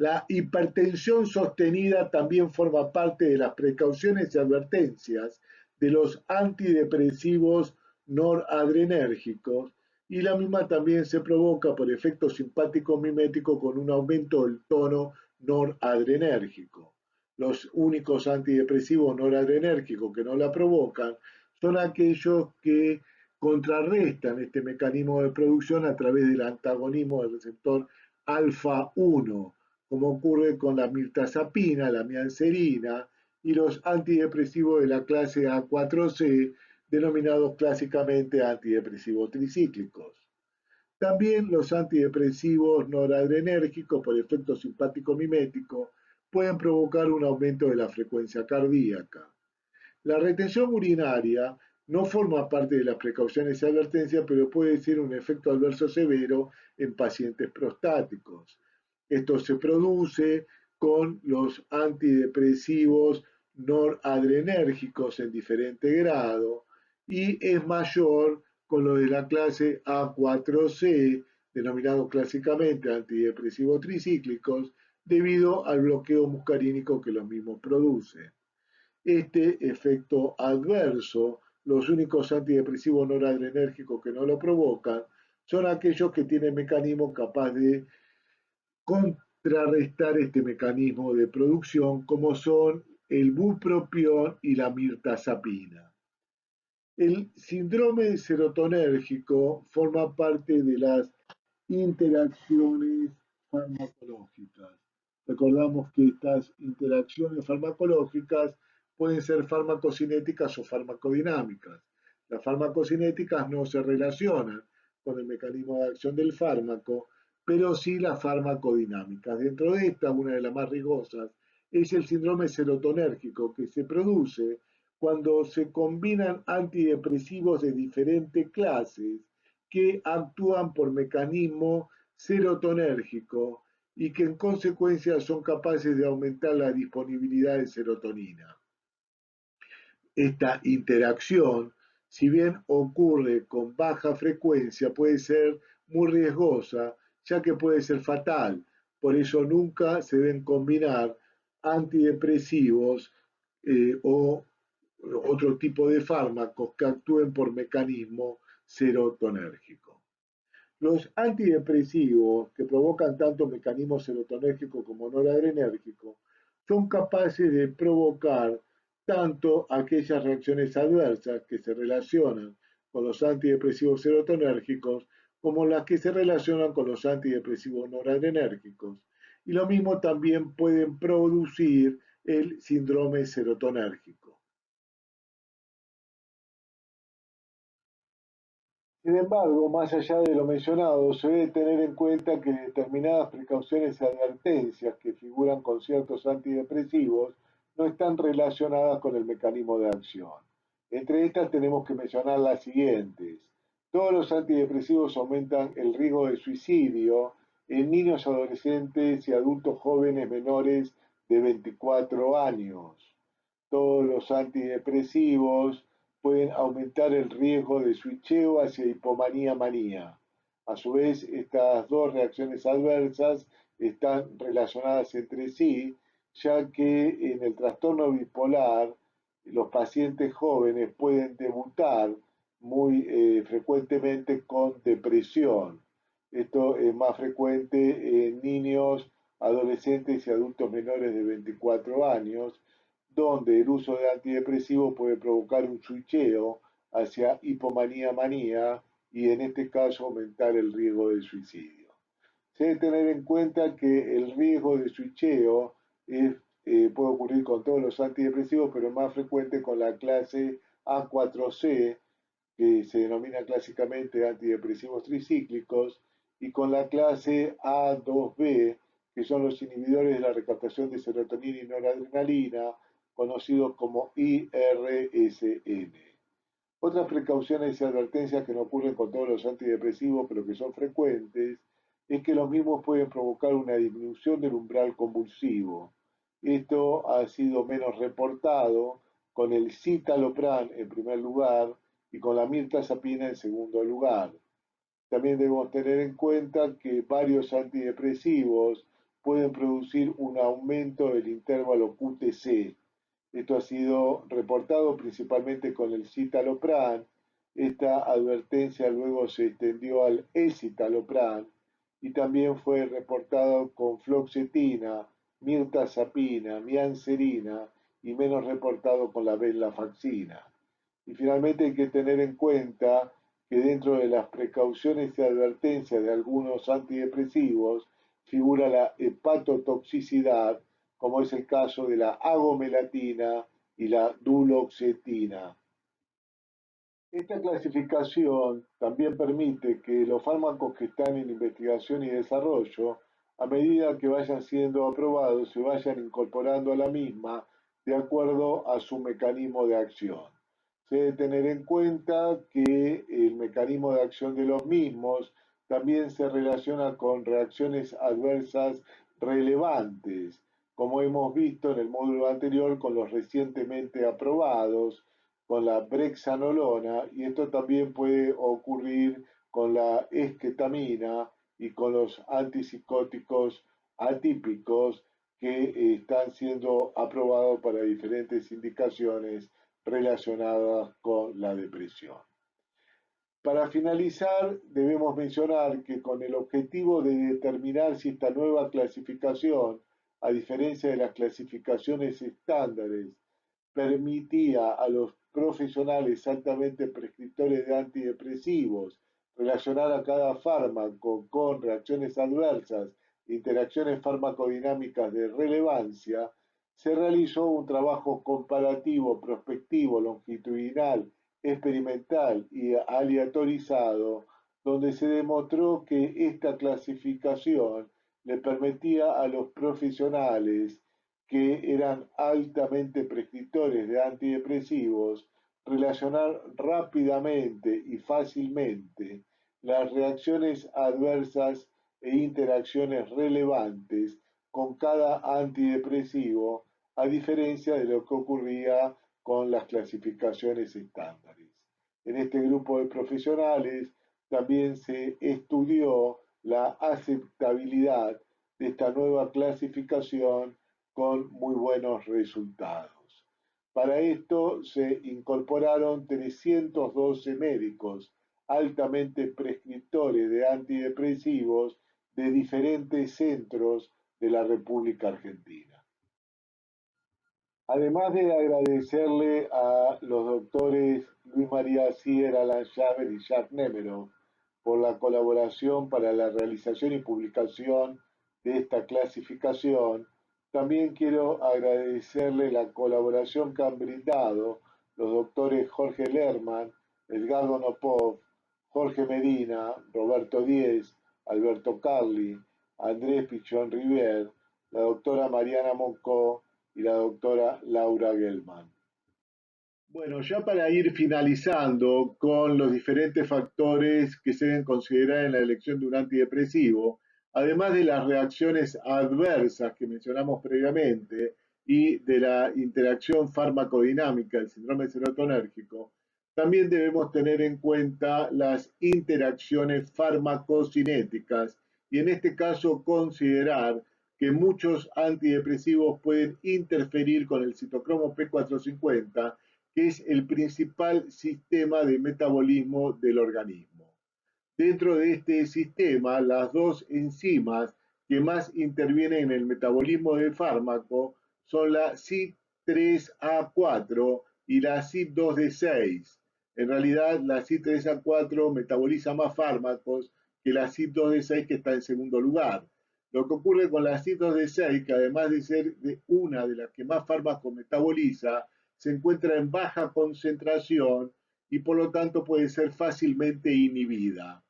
La hipertensión sostenida también forma parte de las precauciones y advertencias de los antidepresivos noradrenérgicos y la misma también se provoca por efecto simpático mimético con un aumento del tono noradrenérgico. Los únicos antidepresivos noradrenérgicos que no la provocan son aquellos que contrarrestan este mecanismo de producción a través del antagonismo del receptor alfa 1, como ocurre con la mirtazapina, la mianserina y los antidepresivos de la clase A4C, denominados clásicamente antidepresivos tricíclicos. También los antidepresivos noradrenérgicos por efecto simpático mimético pueden provocar un aumento de la frecuencia cardíaca. La retención urinaria no forma parte de las precauciones y advertencias, pero puede ser un efecto adverso severo en pacientes prostáticos. Esto se produce con los antidepresivos noradrenérgicos en diferente grado y es mayor con los de la clase A4C, denominados clásicamente antidepresivos tricíclicos, debido al bloqueo muscarínico que los mismos producen. Este efecto adverso, los únicos antidepresivos noradrenérgicos que no lo provocan, son aquellos que tienen mecanismos capaz de contrarrestar este mecanismo de producción, como son el bupropión y la mirtazapina. El síndrome serotonérgico forma parte de las interacciones farmacológicas. Recordamos que estas interacciones farmacológicas pueden ser farmacocinéticas o farmacodinámicas. Las farmacocinéticas no se relacionan con el mecanismo de acción del fármaco, pero sí las farmacodinámicas. Dentro de estas, una de las más riesgosas es el síndrome serotonérgico, que se produce cuando se combinan antidepresivos de diferentes clases que actúan por mecanismo serotonérgico y que en consecuencia son capaces de aumentar la disponibilidad de serotonina. Esta interacción, si bien ocurre con baja frecuencia, puede ser muy riesgosa, ya que puede ser fatal. Por eso nunca se deben combinar antidepresivos o otro tipo de fármacos que actúen por mecanismo serotonérgico. Los antidepresivos, que provocan tanto mecanismo serotonérgico como noradrenérgico, son capaces de provocar tanto aquellas reacciones adversas que se relacionan con los antidepresivos serotonérgicos como las que se relacionan con los antidepresivos noradrenérgicos. Y lo mismo también pueden producir el síndrome serotonérgico. Sin embargo, más allá de lo mencionado, se debe tener en cuenta que determinadas precauciones y advertencias que figuran con ciertos antidepresivos no están relacionadas con el mecanismo de acción. Entre estas tenemos que mencionar las siguientes. Todos los antidepresivos aumentan el riesgo de suicidio en niños, adolescentes y adultos jóvenes menores de 24 años. Todos los antidepresivos pueden aumentar el riesgo de switcheo hacia hipomanía-manía. A su vez, estas dos reacciones adversas están relacionadas entre sí, ya que en el trastorno bipolar los pacientes jóvenes pueden debutar muy frecuentemente con depresión. Esto es más frecuente en niños, adolescentes y adultos menores de 24 años, donde el uso de antidepresivos puede provocar un switcheo hacia hipomanía-manía y en este caso aumentar el riesgo de suicidio. Se debe tener en cuenta que el riesgo de switcheo puede ocurrir con todos los antidepresivos, pero es más frecuente con la clase A4C, que se denomina clásicamente antidepresivos tricíclicos, y con la clase A2B, que son los inhibidores de la recaptación de serotonina y noradrenalina, conocidos como IRSN. Otras precauciones y advertencias que no ocurren con todos los antidepresivos, pero que son frecuentes, es que los mismos pueden provocar una disminución del umbral convulsivo. Esto ha sido menos reportado con el citalopram en primer lugar y con la mirtazapina en segundo lugar. También debemos tener en cuenta que varios antidepresivos pueden producir un aumento del intervalo QTC. Esto ha sido reportado principalmente con el citalopram. Esta advertencia luego se extendió al escitalopram y también fue reportado con fluoxetina, mirtazapina, mianserina y menos reportado con la venlafaxina. Y finalmente hay que tener en cuenta que dentro de las precauciones y advertencias de algunos antidepresivos figura la hepatotoxicidad, como es el caso de la agomelatina y la duloxetina. Esta clasificación también permite que los fármacos que están en investigación y desarrollo, a medida que vayan siendo aprobados, se vayan incorporando a la misma de acuerdo a su mecanismo de acción. Se debe tener en cuenta que el mecanismo de acción de los mismos también se relaciona con reacciones adversas relevantes, como hemos visto en el módulo anterior con los recientemente aprobados, con la brexanolona, y esto también puede ocurrir con la esketamina y con los antipsicóticos atípicos que están siendo aprobados para diferentes indicaciones relacionadas con la depresión. Para finalizar, debemos mencionar que con el objetivo de determinar si esta nueva clasificación, a diferencia de las clasificaciones estándares, permitía a los profesionales altamente prescriptores de antidepresivos relacionar a cada fármaco con reacciones adversas, interacciones farmacodinámicas de relevancia, se realizó un trabajo comparativo, prospectivo, longitudinal, experimental y aleatorizado, donde se demostró que esta clasificación le permitía a los profesionales que eran altamente prescriptores de antidepresivos relacionar rápidamente y fácilmente las reacciones adversas e interacciones relevantes con cada antidepresivo, a diferencia de lo que ocurría con las clasificaciones estándares. En este grupo de profesionales también se estudió la aceptabilidad de esta nueva clasificación con muy buenos resultados. Para esto se incorporaron 312 médicos altamente prescriptores de antidepresivos de diferentes centros de la República Argentina. Además de agradecerle a los doctores Luis María Sier, Alan Schaber y Jack Nemerov por la colaboración para la realización y publicación de esta clasificación, también quiero agradecerle la colaboración que han brindado los doctores Jorge Lerman, Edgardo Nopov, Jorge Medina, Roberto Díez, Alberto Carli, Andrés Pichón River, la doctora Mariana Moncó y la doctora Laura Gelman. Bueno, ya para ir finalizando con los diferentes factores que se deben considerar en la elección de un antidepresivo, además de las reacciones adversas que mencionamos previamente y de la interacción farmacodinámica del síndrome serotonérgico, también debemos tener en cuenta las interacciones farmacocinéticas y en este caso considerar que muchos antidepresivos pueden interferir con el citocromo P450, que es el principal sistema de metabolismo del organismo. Dentro de este sistema, las dos enzimas que más intervienen en el metabolismo del fármaco son la CYP3A4 y la CYP2D6. En realidad, la CYP3A4 metaboliza más fármacos que la CYP2D6 que está en segundo lugar. Lo que ocurre con la CYP2D6, que además de ser una de las que más fármacos metaboliza, se encuentra en baja concentración y por lo tanto puede ser fácilmente inhibida.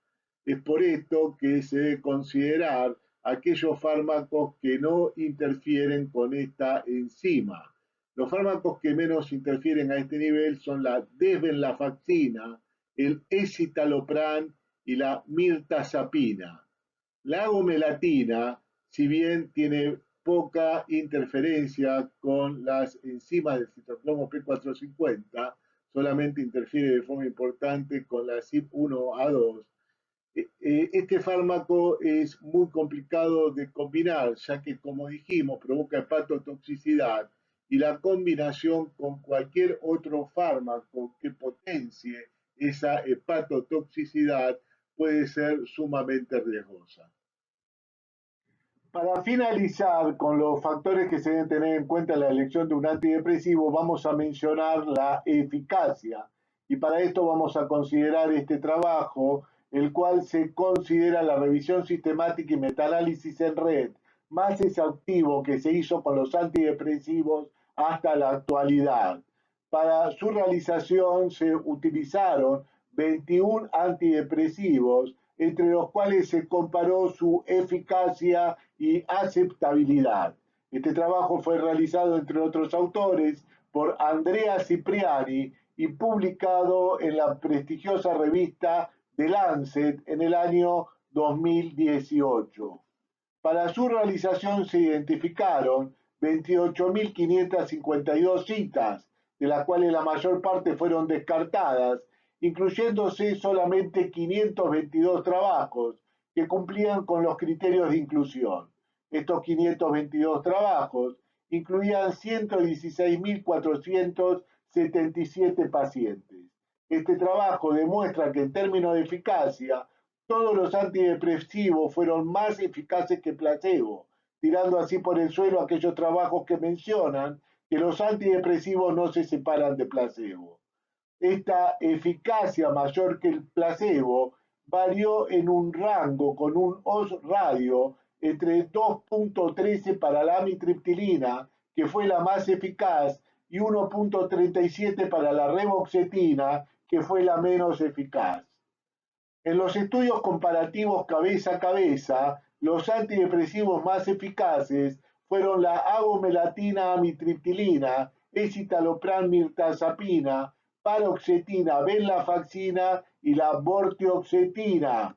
Es por esto que se debe considerar aquellos fármacos que no interfieren con esta enzima. Los fármacos que menos interfieren a este nivel son la desvenlafaxina, el escitalopram y la mirtazapina. La agomelatina, si bien tiene poca interferencia con las enzimas del citocromo P450, solamente interfiere de forma importante con la CYP1A2, Este fármaco es muy complicado de combinar, ya que, como dijimos, provoca hepatotoxicidad y la combinación con cualquier otro fármaco que potencie esa hepatotoxicidad puede ser sumamente riesgosa. Para finalizar con los factores que se deben tener en cuenta en la elección de un antidepresivo, vamos a mencionar la eficacia. Y para esto vamos a considerar este trabajo, el cual se considera la revisión sistemática y metaanálisis en red más exhaustivo que se hizo con los antidepresivos hasta la actualidad. Para su realización se utilizaron 21 antidepresivos, entre los cuales se comparó su eficacia y aceptabilidad. Este trabajo fue realizado, entre otros autores, por Andrea Cipriani y publicado en la prestigiosa revista The Lancet en el año 2018. Para su realización se identificaron 28.552 citas, de las cuales la mayor parte fueron descartadas, incluyéndose solamente 522 trabajos que cumplían con los criterios de inclusión. Estos 522 trabajos incluían 116.477 pacientes. Este trabajo demuestra que en términos de eficacia, todos los antidepresivos fueron más eficaces que placebo, tirando así por el suelo aquellos trabajos que mencionan que los antidepresivos no se separan de placebo. Esta eficacia mayor que el placebo varió en un rango con un odds radio entre 2.13 para la amitriptilina, que fue la más eficaz, y 1.37 para la reboxetina, que fue la menos eficaz. En los estudios comparativos cabeza a cabeza, los antidepresivos más eficaces fueron la agomelatina amitriptilina, escitalopram mirtazapina, paroxetina, venlafaxina y la vortioxetina.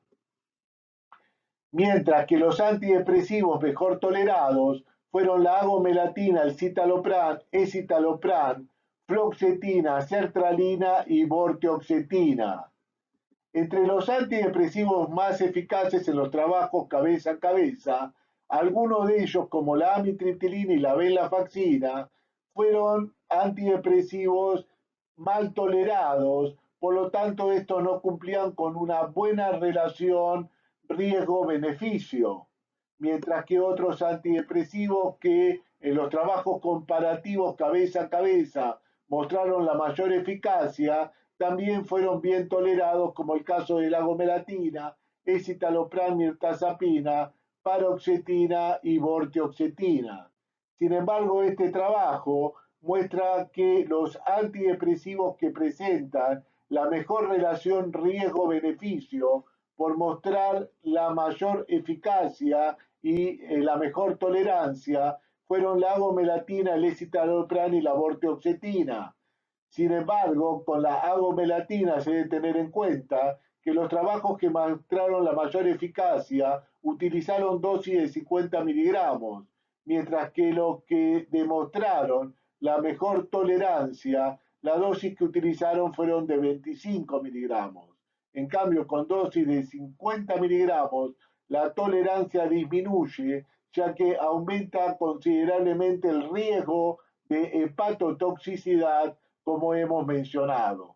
Mientras que los antidepresivos mejor tolerados fueron la agomelatina, el citalopram, escitalopram, fluoxetina, sertralina y vortioxetina. Entre los antidepresivos más eficaces en los trabajos cabeza a cabeza, algunos de ellos, como la amitriptilina y la venlafaxina, fueron antidepresivos mal tolerados, por lo tanto estos no cumplían con una buena relación riesgo-beneficio, mientras que otros antidepresivos que en los trabajos comparativos cabeza a cabeza mostraron la mayor eficacia, también fueron bien tolerados, como el caso de la agomelatina, escitalopram mirtazapina, paroxetina y vortioxetina. Sin embargo, este trabajo muestra que los antidepresivos que presentan la mejor relación riesgo-beneficio por mostrar la mayor eficacia y la mejor tolerancia fueron la agomelatina, el escitalopram y la vortioxetina. Sin embargo, con la agomelatina se debe tener en cuenta que los trabajos que mostraron la mayor eficacia utilizaron dosis de 50 miligramos, mientras que los que demostraron la mejor tolerancia, la dosis que utilizaron fueron de 25 miligramos. En cambio, con dosis de 50 miligramos, la tolerancia disminuye, ya que aumenta considerablemente el riesgo de hepatotoxicidad, como hemos mencionado.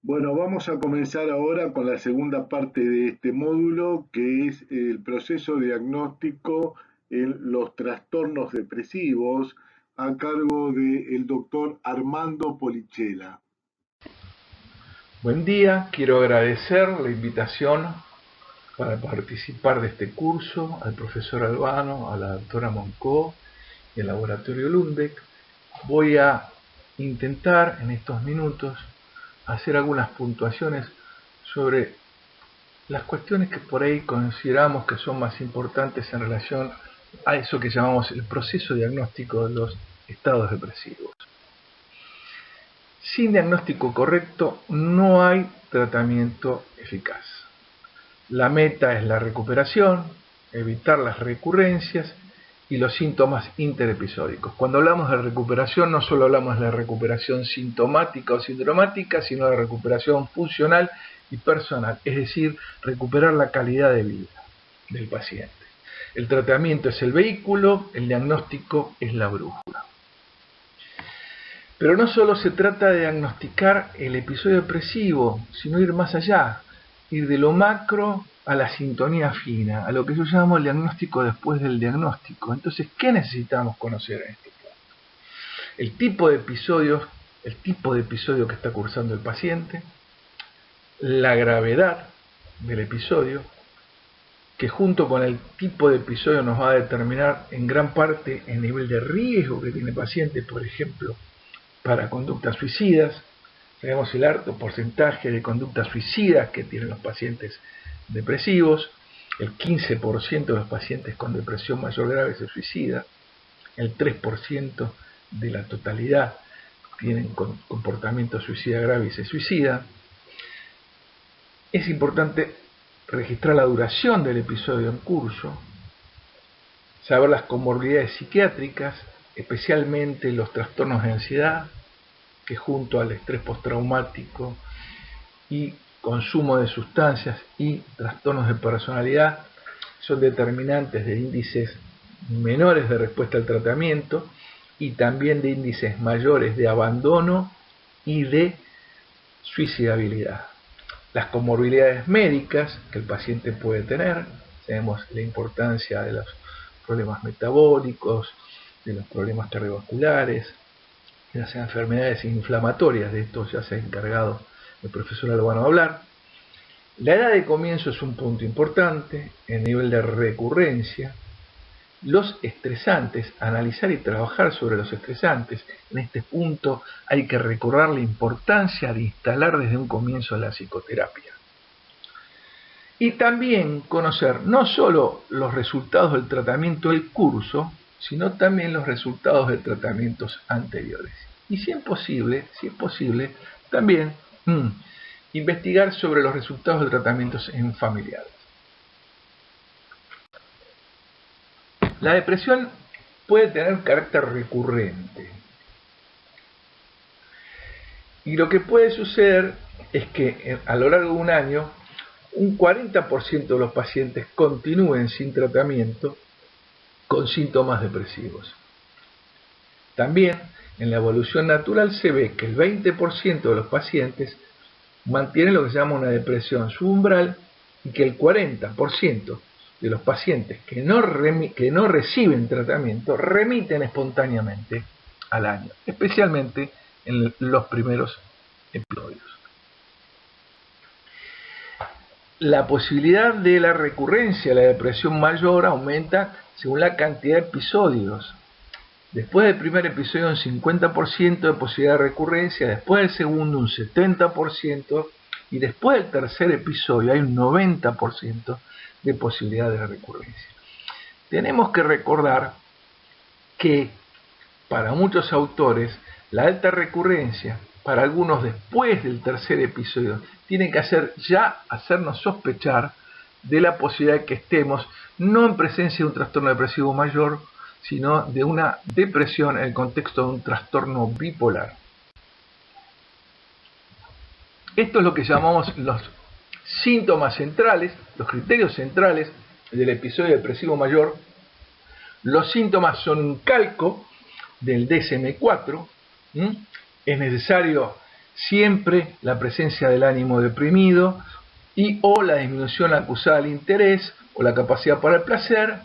Bueno, vamos a comenzar ahora con la segunda parte de este módulo, que es el proceso diagnóstico en los trastornos depresivos, a cargo del doctor Armando Polichela. Buen día, quiero agradecer la invitación para participar de este curso al profesor Albano, a la doctora Moncó y al laboratorio Lundbeck. Voy a intentar en estos minutos hacer algunas puntuaciones sobre las cuestiones que por ahí consideramos que son más importantes en relación a eso que llamamos el proceso diagnóstico de los estados depresivos. Sin diagnóstico correcto no hay tratamiento eficaz. La meta es la recuperación, evitar las recurrencias y los síntomas interepisódicos. Cuando hablamos de recuperación no solo hablamos de la recuperación sintomática o sindromática, sino de recuperación funcional y personal, es decir, recuperar la calidad de vida del paciente. El tratamiento es el vehículo, el diagnóstico es la brújula. Pero no solo se trata de diagnosticar el episodio depresivo, sino ir más allá, ir de lo macro a la sintonía fina, a lo que yo llamo el diagnóstico después del diagnóstico. Entonces, ¿qué necesitamos conocer en este punto? El tipo de episodio que está cursando el paciente, la gravedad del episodio, que junto con el tipo de episodio nos va a determinar en gran parte el nivel de riesgo que tiene el paciente, por ejemplo, para conductas suicidas. Tenemos el alto porcentaje de conductas suicidas que tienen los pacientes depresivos. El 15% de los pacientes con depresión mayor grave se suicida. El 3% de la totalidad tienen comportamiento suicida grave y se suicida. Es importante registrar la duración del episodio en curso, saber las comorbilidades psiquiátricas, especialmente los trastornos de ansiedad, que junto al estrés postraumático y consumo de sustancias y trastornos de personalidad son determinantes de índices menores de respuesta al tratamiento y también de índices mayores de abandono y de suicidabilidad. Las comorbilidades médicas que el paciente puede tener, tenemos la importancia de los problemas metabólicos, de los problemas cardiovasculares, de las enfermedades inflamatorias, de esto ya se ha encargado el profesor Albano a hablar. La edad de comienzo es un punto importante, el nivel de recurrencia, los estresantes, analizar y trabajar sobre los estresantes. En este punto hay que recordar la importancia de instalar desde un comienzo la psicoterapia. Y también conocer no solo los resultados del tratamiento del curso, sino también los resultados de tratamientos anteriores. Y si es posible, también investigar sobre los resultados de tratamientos en familiares. La depresión puede tener carácter recurrente. Y lo que puede suceder es que a lo largo de un año, un 40% de los pacientes continúen sin tratamiento con síntomas depresivos. También en la evolución natural se ve que el 20% de los pacientes mantienen lo que se llama una depresión subumbral y que el 40% de los pacientes que no reciben tratamiento remiten espontáneamente al año, especialmente en los primeros episodios. La posibilidad de la recurrencia de la depresión mayor aumenta según la cantidad de episodios. Después del primer episodio un 50% de posibilidad de recurrencia, después del segundo un 70% y después del tercer episodio hay un 90% de posibilidad de recurrencia. Tenemos que recordar que para muchos autores la alta recurrencia, para algunos después del tercer episodio, tiene que hacernos sospechar de la posibilidad de que estemos no en presencia de un trastorno depresivo mayor, sino de una depresión en el contexto de un trastorno bipolar. Esto es lo que llamamos los síntomas centrales, los criterios centrales del episodio depresivo mayor. Los síntomas son un calco del DSM-4. Es necesario siempre la presencia del ánimo deprimido y o la disminución acusada del interés o la capacidad para el placer,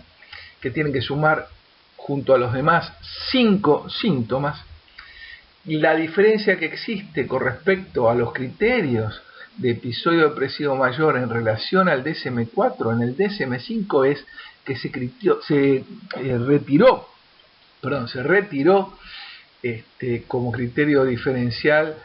que tienen que sumar junto a los demás 5 síntomas. Y la diferencia que existe con respecto a los criterios de episodio depresivo mayor en relación al DSM-4 en el DSM-5 es que se retiró como criterio diferencial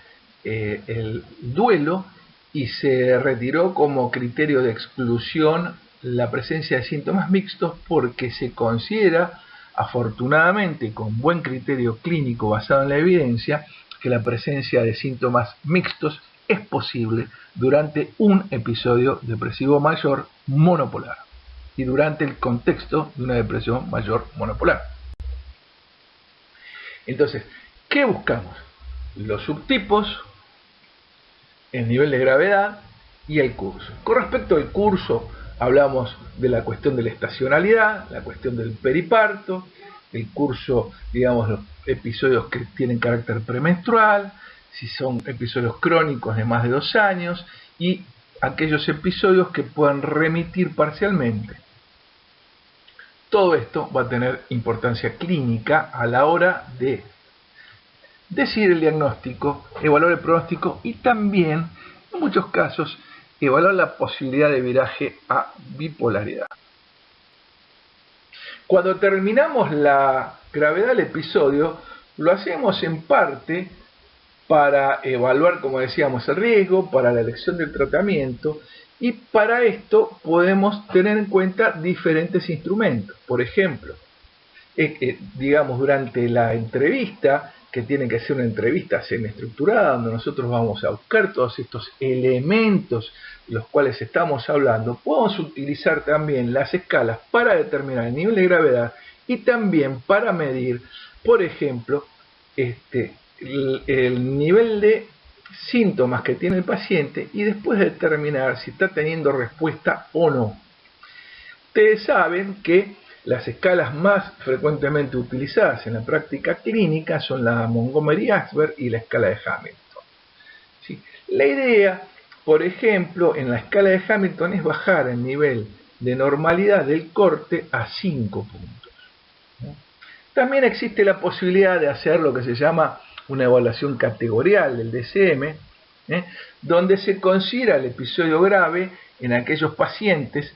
el duelo y se retiró como criterio de exclusión la presencia de síntomas mixtos, porque se considera, afortunadamente, con buen criterio clínico basado en la evidencia, que la presencia de síntomas mixtos es posible durante un episodio depresivo mayor monopolar y durante el contexto de una depresión mayor monopolar. Entonces, ¿qué buscamos? Los subtipos, el nivel de gravedad y el curso. Con respecto al curso, hablamos de la cuestión de la estacionalidad, la cuestión del periparto, el curso, digamos, los episodios que tienen carácter premenstrual, si son episodios crónicos de más de 2 años y aquellos episodios que puedan remitir parcialmente. Todo esto va a tener importancia clínica a la hora de decidir el diagnóstico, evaluar el pronóstico y también, en muchos casos, evaluar la posibilidad de viraje a bipolaridad. Cuando terminamos la gravedad del episodio, lo hacemos en parte para evaluar, como decíamos, el riesgo, para la elección del tratamiento, y para esto podemos tener en cuenta diferentes instrumentos. Por ejemplo, digamos, durante la entrevista, que tiene que ser una entrevista semi-estructurada, donde nosotros vamos a buscar todos estos elementos de los cuales estamos hablando, podemos utilizar también las escalas para determinar el nivel de gravedad y también para medir, por ejemplo, el nivel de síntomas que tiene el paciente y después determinar si está teniendo respuesta o no. Ustedes saben que las escalas más frecuentemente utilizadas en la práctica clínica son la Montgomery-Åsberg y la escala de Hamilton. ¿Sí? La idea, por ejemplo, en la escala de Hamilton es bajar el nivel de normalidad del corte a 5 puntos. ¿No? También existe la posibilidad de hacer lo que se llama una evaluación categorial del DSM, donde se considera el episodio grave en aquellos pacientes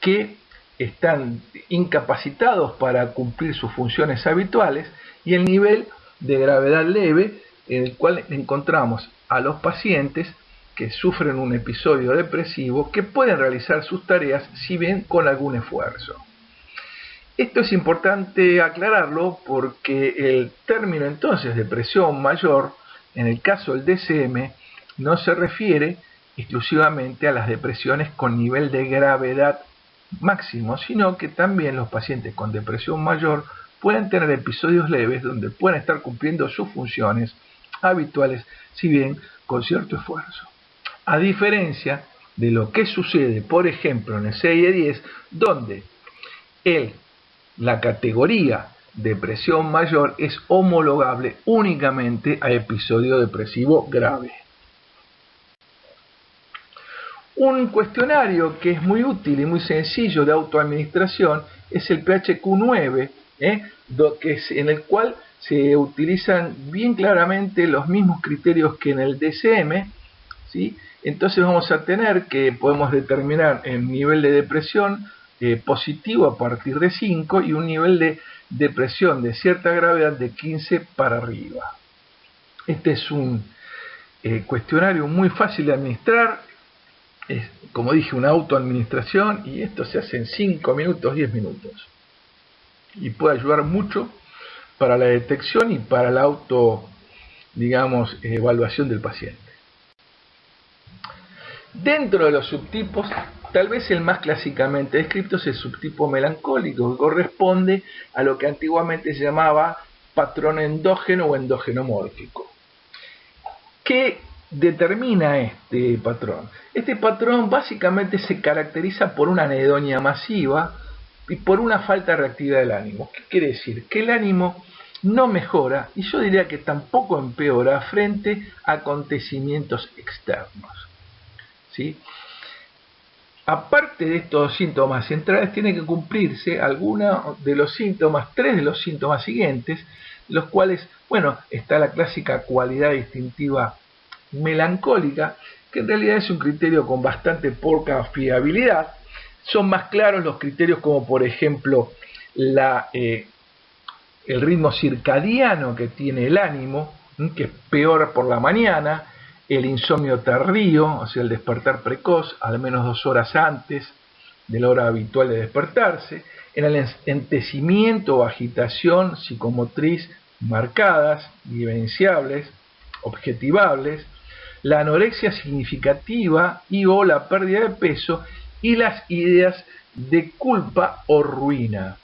que están incapacitados para cumplir sus funciones habituales y el nivel de gravedad leve en el cual encontramos a los pacientes que sufren un episodio depresivo que pueden realizar sus tareas si bien con algún esfuerzo. Esto es importante aclararlo porque el término entonces depresión mayor, en el caso del DSM, no se refiere exclusivamente a las depresiones con nivel de gravedad máximo, sino que también los pacientes con depresión mayor pueden tener episodios leves donde pueden estar cumpliendo sus funciones habituales, si bien con cierto esfuerzo. A diferencia de lo que sucede, por ejemplo, en el CIE-10, donde la categoría depresión mayor es homologable únicamente a episodio depresivo grave. Un cuestionario que es muy útil y muy sencillo de autoadministración es el PHQ-9, en el cual se utilizan bien claramente los mismos criterios que en el DSM, ¿sí? Entonces vamos a tener que podemos determinar el nivel de depresión positivo a partir de 5 y un nivel de depresión de cierta gravedad de 15 para arriba. Este es un cuestionario muy fácil de administrar, es, como dije, una autoadministración, y esto se hace en 5 minutos, 10 minutos. Y puede ayudar mucho para la detección y para la evaluación del paciente. Dentro de los subtipos, tal vez el más clásicamente descrito es el subtipo melancólico, que corresponde a lo que antiguamente se llamaba patrón endógeno o endógeno mórfico. ¿Qué determina este patrón? Este patrón básicamente se caracteriza por una anedonia masiva y por una falta de reactividad del ánimo. ¿Qué quiere decir? Que el ánimo no mejora, y yo diría que tampoco empeora, frente a acontecimientos externos. ¿Sí? Aparte de estos síntomas centrales, tiene que cumplirse algunos de los síntomas, 3 de los síntomas siguientes, los cuales, está la clásica cualidad distintiva melancólica, que en realidad es un criterio con bastante poca fiabilidad. Son más claros los criterios como, por ejemplo, el ritmo circadiano que tiene el ánimo, que es peor por la mañana, el insomnio tardío, o sea, el despertar precoz, al menos 2 horas antes de la hora habitual de despertarse, en el enlentecimiento o agitación psicomotriz marcadas, vivenciables, objetivables, la anorexia significativa y o la pérdida de peso y las ideas de culpa o ruina.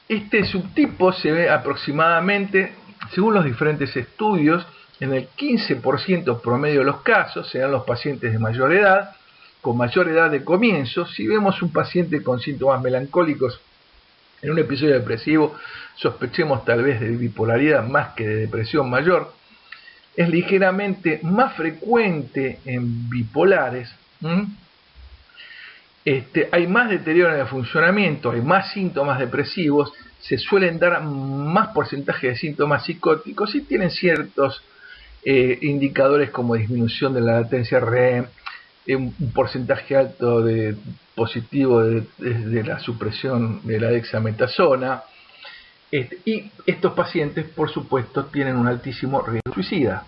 Este subtipo se ve aproximadamente, según los diferentes estudios, En el 15% promedio de los casos serán los pacientes de mayor edad, con mayor edad de comienzo. Si vemos un paciente con síntomas melancólicos en un episodio depresivo, sospechemos tal vez de bipolaridad más que de depresión mayor. Es ligeramente más frecuente en bipolares. Hay más deterioro en el funcionamiento, hay más síntomas depresivos, se suelen dar más porcentaje de síntomas psicóticos y tienen ciertos indicadores como disminución de la latencia REM, un porcentaje alto de positivo de la supresión de la dexametasona, y estos pacientes, por supuesto, tienen un altísimo riesgo suicida.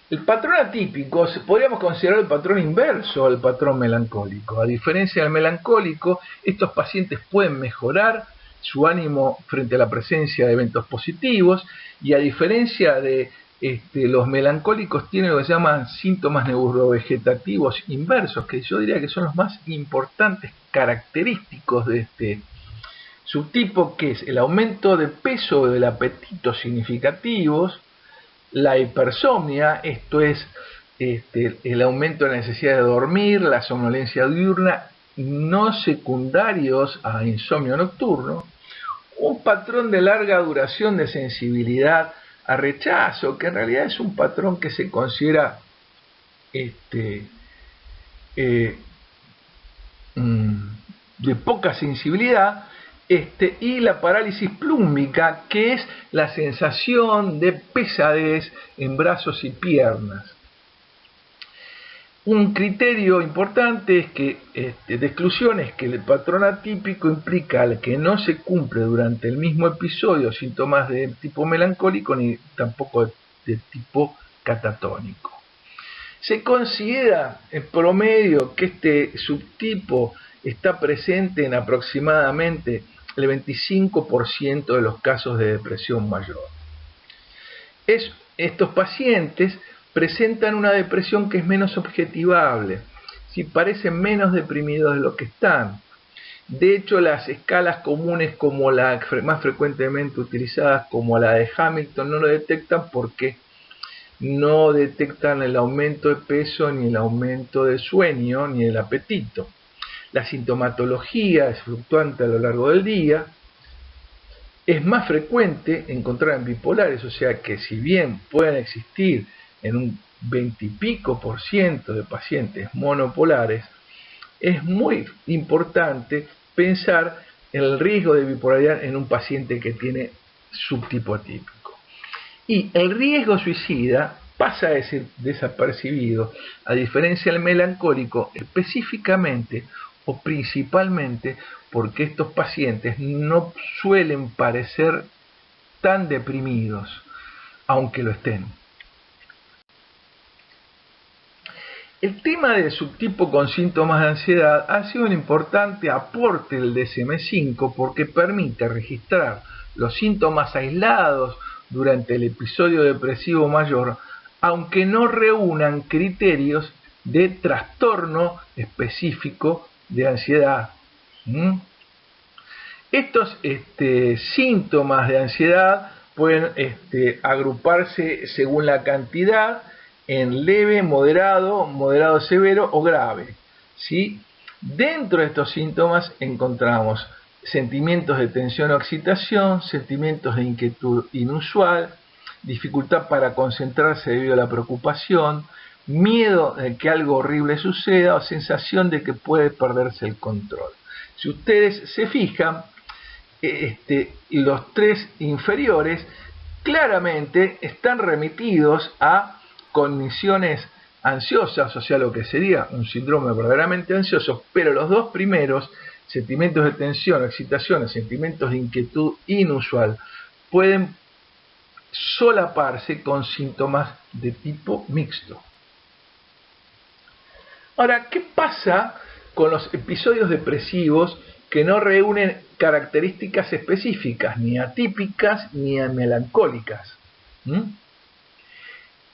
El patrón atípico podríamos considerar el patrón inverso al patrón melancólico. A diferencia del melancólico, estos pacientes pueden mejorar su ánimo frente a la presencia de eventos positivos, y a diferencia de los melancólicos tienen lo que se llaman síntomas neurovegetativos inversos, que yo diría que son los más importantes característicos de este subtipo, que es el aumento de peso o del apetito significativos, la hipersomnia, esto es el aumento de la necesidad de dormir, la somnolencia diurna, no secundarios a insomnio nocturno, un patrón de larga duración de sensibilidad a rechazo, que en realidad es un patrón que se considera de poca sensibilidad, y la parálisis plúmbica, que es la sensación de pesadez en brazos y piernas. Un criterio importante es que de exclusión es que el patrón atípico implica que no se cumple durante el mismo episodio síntomas de tipo melancólico ni tampoco de tipo catatónico. Se considera en promedio que este subtipo está presente en aproximadamente el 25% de los casos de depresión mayor. Estos pacientes presentan una depresión que es menos objetivable, si parecen menos deprimidos de lo que están. De hecho, las escalas comunes como la más frecuentemente utilizadas como la de Hamilton no lo detectan porque no detectan el aumento de peso, ni el aumento de sueño, ni el apetito. La sintomatología es fluctuante a lo largo del día. Es más frecuente encontrar en bipolares, o sea que si bien pueden existir en un 20 y pico % de pacientes monopolares, es muy importante pensar en el riesgo de bipolaridad en un paciente que tiene subtipo atípico. Y el riesgo suicida pasa a ser desapercibido, a diferencia del melancólico, específicamente o principalmente porque estos pacientes no suelen parecer tan deprimidos, aunque lo estén. El tema del subtipo con síntomas de ansiedad ha sido un importante aporte del DSM-5 porque permite registrar los síntomas aislados durante el episodio depresivo mayor, aunque no reúnan criterios de trastorno específico de ansiedad. Estos síntomas de ansiedad pueden agruparse según la cantidad en leve, moderado, moderado severo o grave, ¿sí? Dentro de estos síntomas encontramos sentimientos de tensión o excitación, sentimientos de inquietud inusual, dificultad para concentrarse debido a la preocupación, miedo de que algo horrible suceda o sensación de que puede perderse el control. Si ustedes se fijan, los tres inferiores claramente están remitidos a cogniciones ansiosas, o sea, lo que sería un síndrome verdaderamente ansioso, pero los dos primeros, sentimientos de tensión, excitación, sentimientos de inquietud inusual, pueden solaparse con síntomas de tipo mixto. Ahora, ¿qué pasa con los episodios depresivos que no reúnen características específicas, ni atípicas ni melancólicas?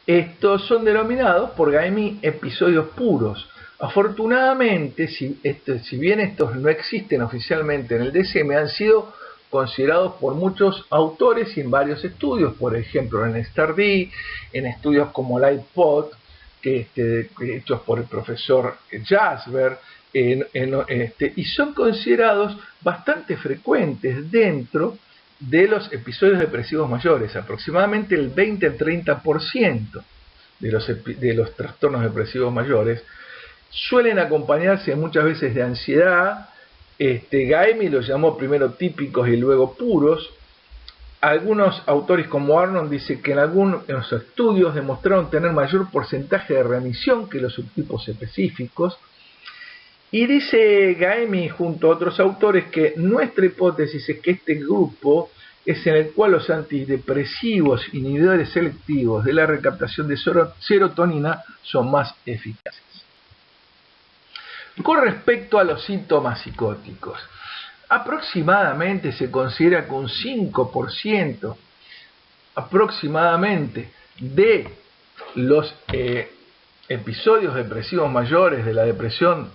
Estos son denominados por Gaimi episodios puros. Afortunadamente, si bien estos no existen oficialmente en el DSM, han sido considerados por muchos autores y en varios estudios, por ejemplo en STAR-D, en estudios como el iPod, hechos por el profesor Jasper, y son considerados bastante frecuentes dentro de los episodios depresivos mayores. Aproximadamente el 20 al 30% de los trastornos depresivos mayores suelen acompañarse muchas veces de ansiedad. Gaemi los llamó primero típicos y luego puros. Algunos autores como Arnold dicen que en algunos estudios demostraron tener mayor porcentaje de remisión que los subtipos específicos. Y dice Gaemi junto a otros autores que nuestra hipótesis es que este grupo es en el cual los antidepresivos inhibidores selectivos de la recaptación de serotonina son más eficaces. Con respecto a los síntomas psicóticos, aproximadamente se considera que un 5% aproximadamente de los episodios depresivos mayores de la depresión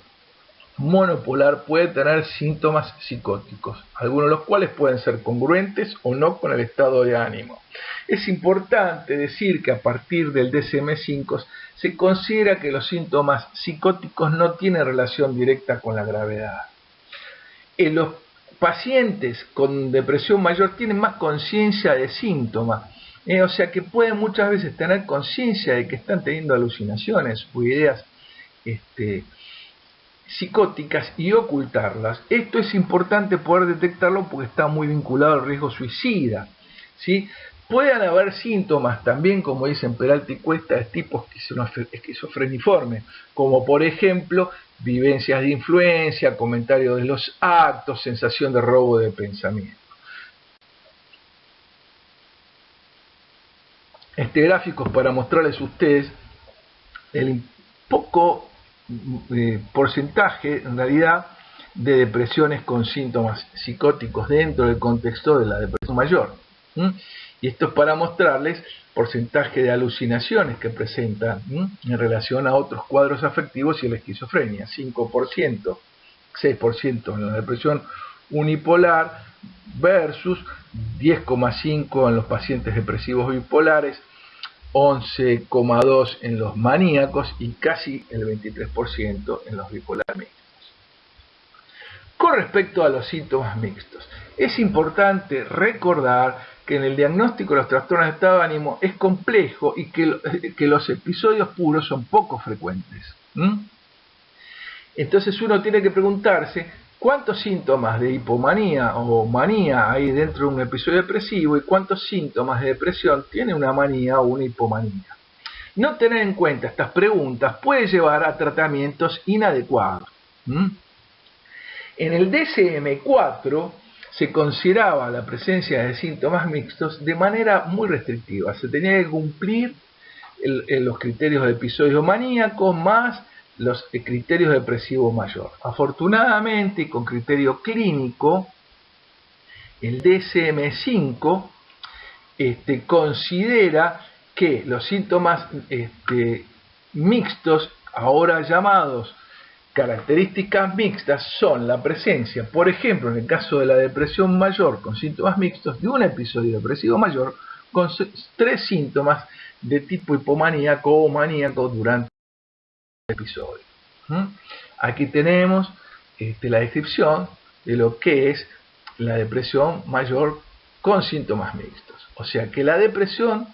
monopolar puede tener síntomas psicóticos, algunos de los cuales pueden ser congruentes o no con el estado de ánimo. Es importante decir que a partir del DSM-5 se considera que los síntomas psicóticos no tienen relación directa con la gravedad. Los pacientes con depresión mayor tienen más conciencia de síntomas, o sea que pueden muchas veces tener conciencia de que están teniendo alucinaciones o ideas psicóticas y ocultarlas. Esto es importante poder detectarlo porque está muy vinculado al riesgo suicida, ¿sí? Pueden haber síntomas también, como dicen Peralta y Cuesta, de tipo esquizofreniforme, como por ejemplo vivencias de influencia, comentarios de los actos, sensación de robo de pensamiento. Este gráfico es para mostrarles a ustedes el poco porcentaje en realidad de depresiones con síntomas psicóticos dentro del contexto de la depresión mayor. Y esto es para mostrarles porcentaje de alucinaciones que presentan en relación a otros cuadros afectivos y la esquizofrenia. 5%, 6% en la depresión unipolar versus 10,5% en los pacientes depresivos bipolares, 11,2% en los maníacos y casi el 23% en los bipolares mixtos. Con respecto a los síntomas mixtos, es importante recordar que en el diagnóstico de los trastornos de estado de ánimo es complejo y que los episodios puros son poco frecuentes. Entonces uno tiene que preguntarse cuántos síntomas de hipomanía o manía hay dentro de un episodio depresivo y cuántos síntomas de depresión tiene una manía o una hipomanía. No tener en cuenta estas preguntas puede llevar a tratamientos inadecuados. En el DSM-4 se consideraba la presencia de síntomas mixtos de manera muy restrictiva. Se tenía que cumplir los criterios de episodio maníaco más los criterios depresivos mayor. Afortunadamente, y con criterio clínico, el DSM-5 considera que los síntomas mixtos, ahora llamados características mixtas, son la presencia, por ejemplo, en el caso de la depresión mayor con síntomas mixtos, de un episodio depresivo mayor con 3 síntomas de tipo hipomaníaco o maníaco durante el episodio. Aquí tenemos la descripción de lo que es la depresión mayor con síntomas mixtos. O sea que la depresión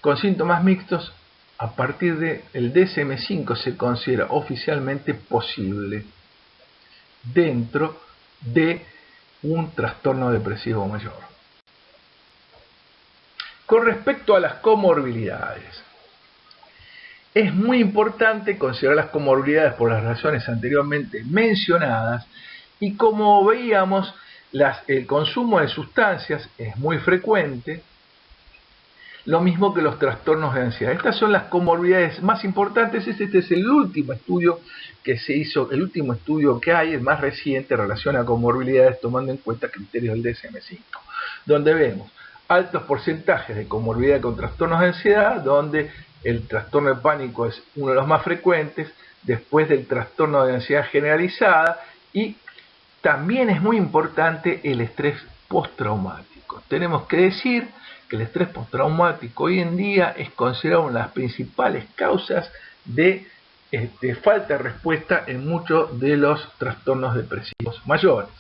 con síntomas mixtos a partir del DSM-5 se considera oficialmente posible dentro de un trastorno depresivo mayor. Con respecto a las comorbilidades, es muy importante considerar las comorbilidades por las razones anteriormente mencionadas y como veíamos, el consumo de sustancias es muy frecuente, lo mismo que los trastornos de ansiedad. Estas son las comorbilidades más importantes. Este es el último estudio que se hizo, el último estudio que hay, el más reciente, en relación a comorbilidades, tomando en cuenta criterios del DSM-5, donde vemos altos porcentajes de comorbilidad con trastornos de ansiedad, donde el trastorno de pánico es uno de los más frecuentes, después del trastorno de ansiedad generalizada, y también es muy importante el estrés postraumático. Tenemos que decir que el estrés postraumático hoy en día es considerado una de las principales causas de falta de respuesta en muchos de los trastornos depresivos mayores.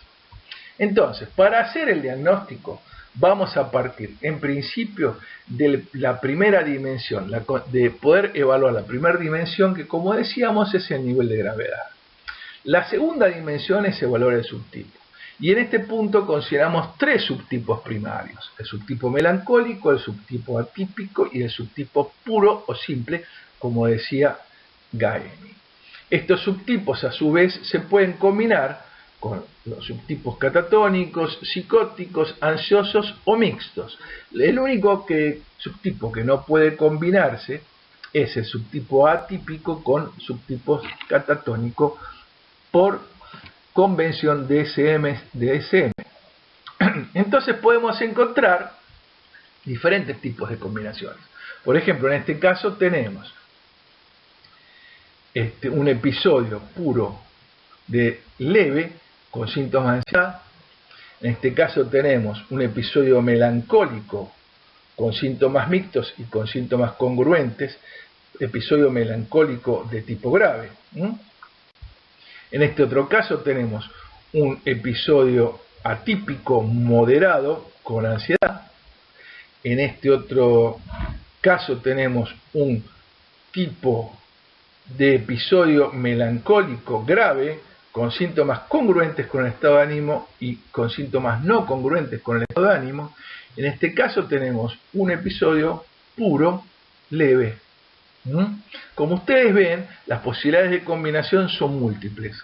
Entonces, para hacer el diagnóstico, vamos a partir, en principio, de la primera dimensión, de poder evaluar la primera dimensión, que como decíamos es el nivel de gravedad. La segunda dimensión es evaluar el subtipo. Y en este punto consideramos tres subtipos primarios: el subtipo melancólico, el subtipo atípico y el subtipo puro o simple, como decía Gaemi. Estos subtipos, a su vez, se pueden combinar con los subtipos catatónicos, psicóticos, ansiosos o mixtos. El único subtipo que no puede combinarse es el subtipo atípico con subtipos catatónico por convención DSM. Entonces podemos encontrar diferentes tipos de combinaciones. Por ejemplo, en este caso tenemos un episodio puro de leve con síntomas de ansiedad. En este caso tenemos un episodio melancólico con síntomas mixtos y con síntomas congruentes, episodio melancólico de tipo grave. En este otro caso tenemos un episodio atípico moderado con ansiedad. En este otro caso tenemos un tipo de episodio melancólico grave con síntomas congruentes con el estado de ánimo y con síntomas no congruentes con el estado de ánimo. En este caso tenemos un episodio puro leve. Como ustedes ven, las posibilidades de combinación son múltiples.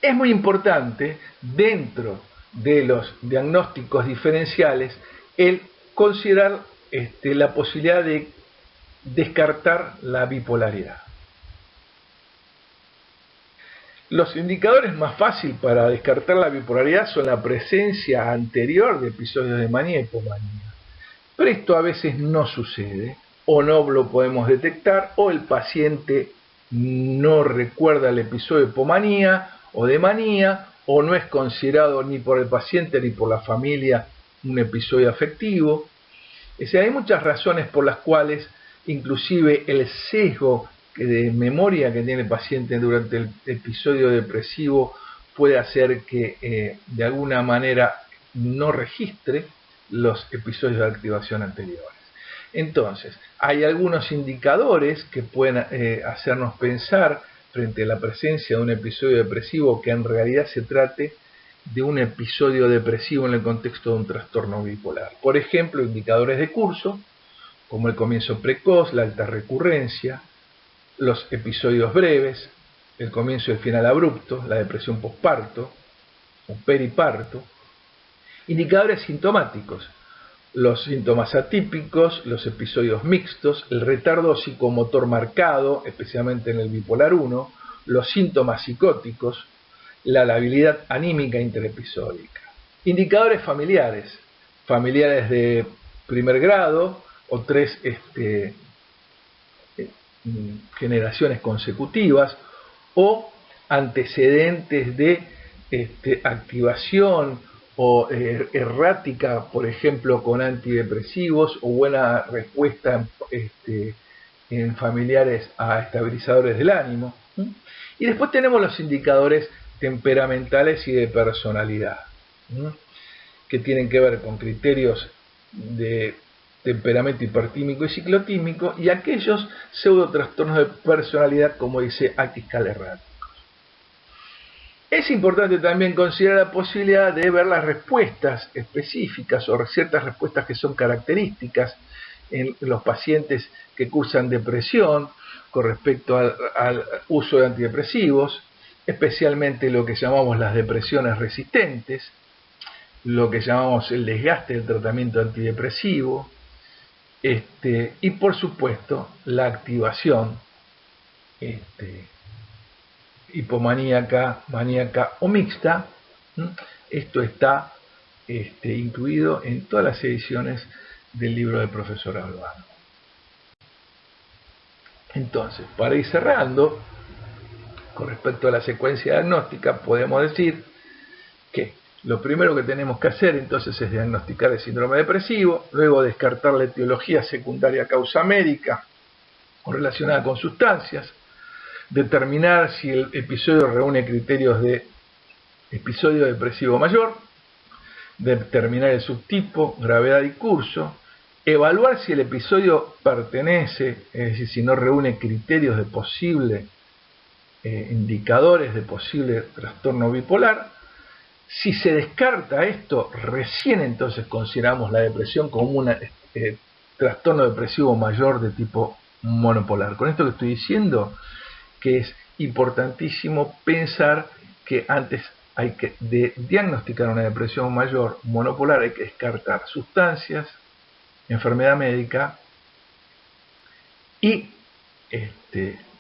Es muy importante, dentro de los diagnósticos diferenciales, el considerar la posibilidad de descartar la bipolaridad. Los indicadores más fáciles para descartar la bipolaridad son la presencia anterior de episodios de manía y hipomanía. Pero esto a veces no sucede, o no lo podemos detectar, o el paciente no recuerda el episodio de hipomanía o de manía, o no es considerado ni por el paciente ni por la familia un episodio afectivo. Es decir, hay muchas razones por las cuales inclusive el sesgo de memoria que tiene el paciente durante el episodio depresivo puede hacer que de alguna manera no registre los episodios de activación anteriores. Entonces, hay algunos indicadores que pueden hacernos pensar frente a la presencia de un episodio depresivo que en realidad se trate de un episodio depresivo en el contexto de un trastorno bipolar. Por ejemplo, indicadores de curso, como el comienzo precoz, la alta recurrencia, los episodios breves, el comienzo y el final abrupto, la depresión posparto o periparto. Indicadores sintomáticos, los síntomas atípicos, los episodios mixtos, el retardo psicomotor marcado, especialmente en el bipolar 1, los síntomas psicóticos, la labilidad anímica interepisódica. Indicadores familiares, familiares de primer grado o tres generaciones consecutivas, o antecedentes de activación o errática, por ejemplo, con antidepresivos, o buena respuesta en familiares a estabilizadores del ánimo. Y después tenemos los indicadores temperamentales y de personalidad, que tienen que ver con criterios de temperamento hipertímico y ciclotímico, y aquellos pseudotrastornos de personalidad, como dice Atiscal erráticos. Es importante también considerar la posibilidad de ver las respuestas específicas o ciertas respuestas que son características en los pacientes que cursan depresión con respecto al uso de antidepresivos, especialmente lo que llamamos las depresiones resistentes, lo que llamamos el desgaste del tratamiento antidepresivo, y por supuesto la activación hipomaníaca, maníaca o mixta. Esto está incluido en todas las ediciones del libro del profesor Albano. Entonces, para ir cerrando, con respecto a la secuencia diagnóstica, podemos decir Lo primero que tenemos que hacer entonces es diagnosticar el síndrome depresivo, luego descartar la etiología secundaria causa médica o relacionada con sustancias, determinar si el episodio reúne criterios de episodio depresivo mayor, determinar el subtipo, gravedad y curso, evaluar si el episodio pertenece, es decir, si no reúne criterios de posible indicadores de posible trastorno bipolar. Si se descarta esto, recién entonces consideramos la depresión como un trastorno depresivo mayor de tipo monopolar. Con esto que estoy diciendo, que es importantísimo pensar que antes hay que diagnosticar una depresión mayor monopolar, hay que descartar sustancias, enfermedad médica y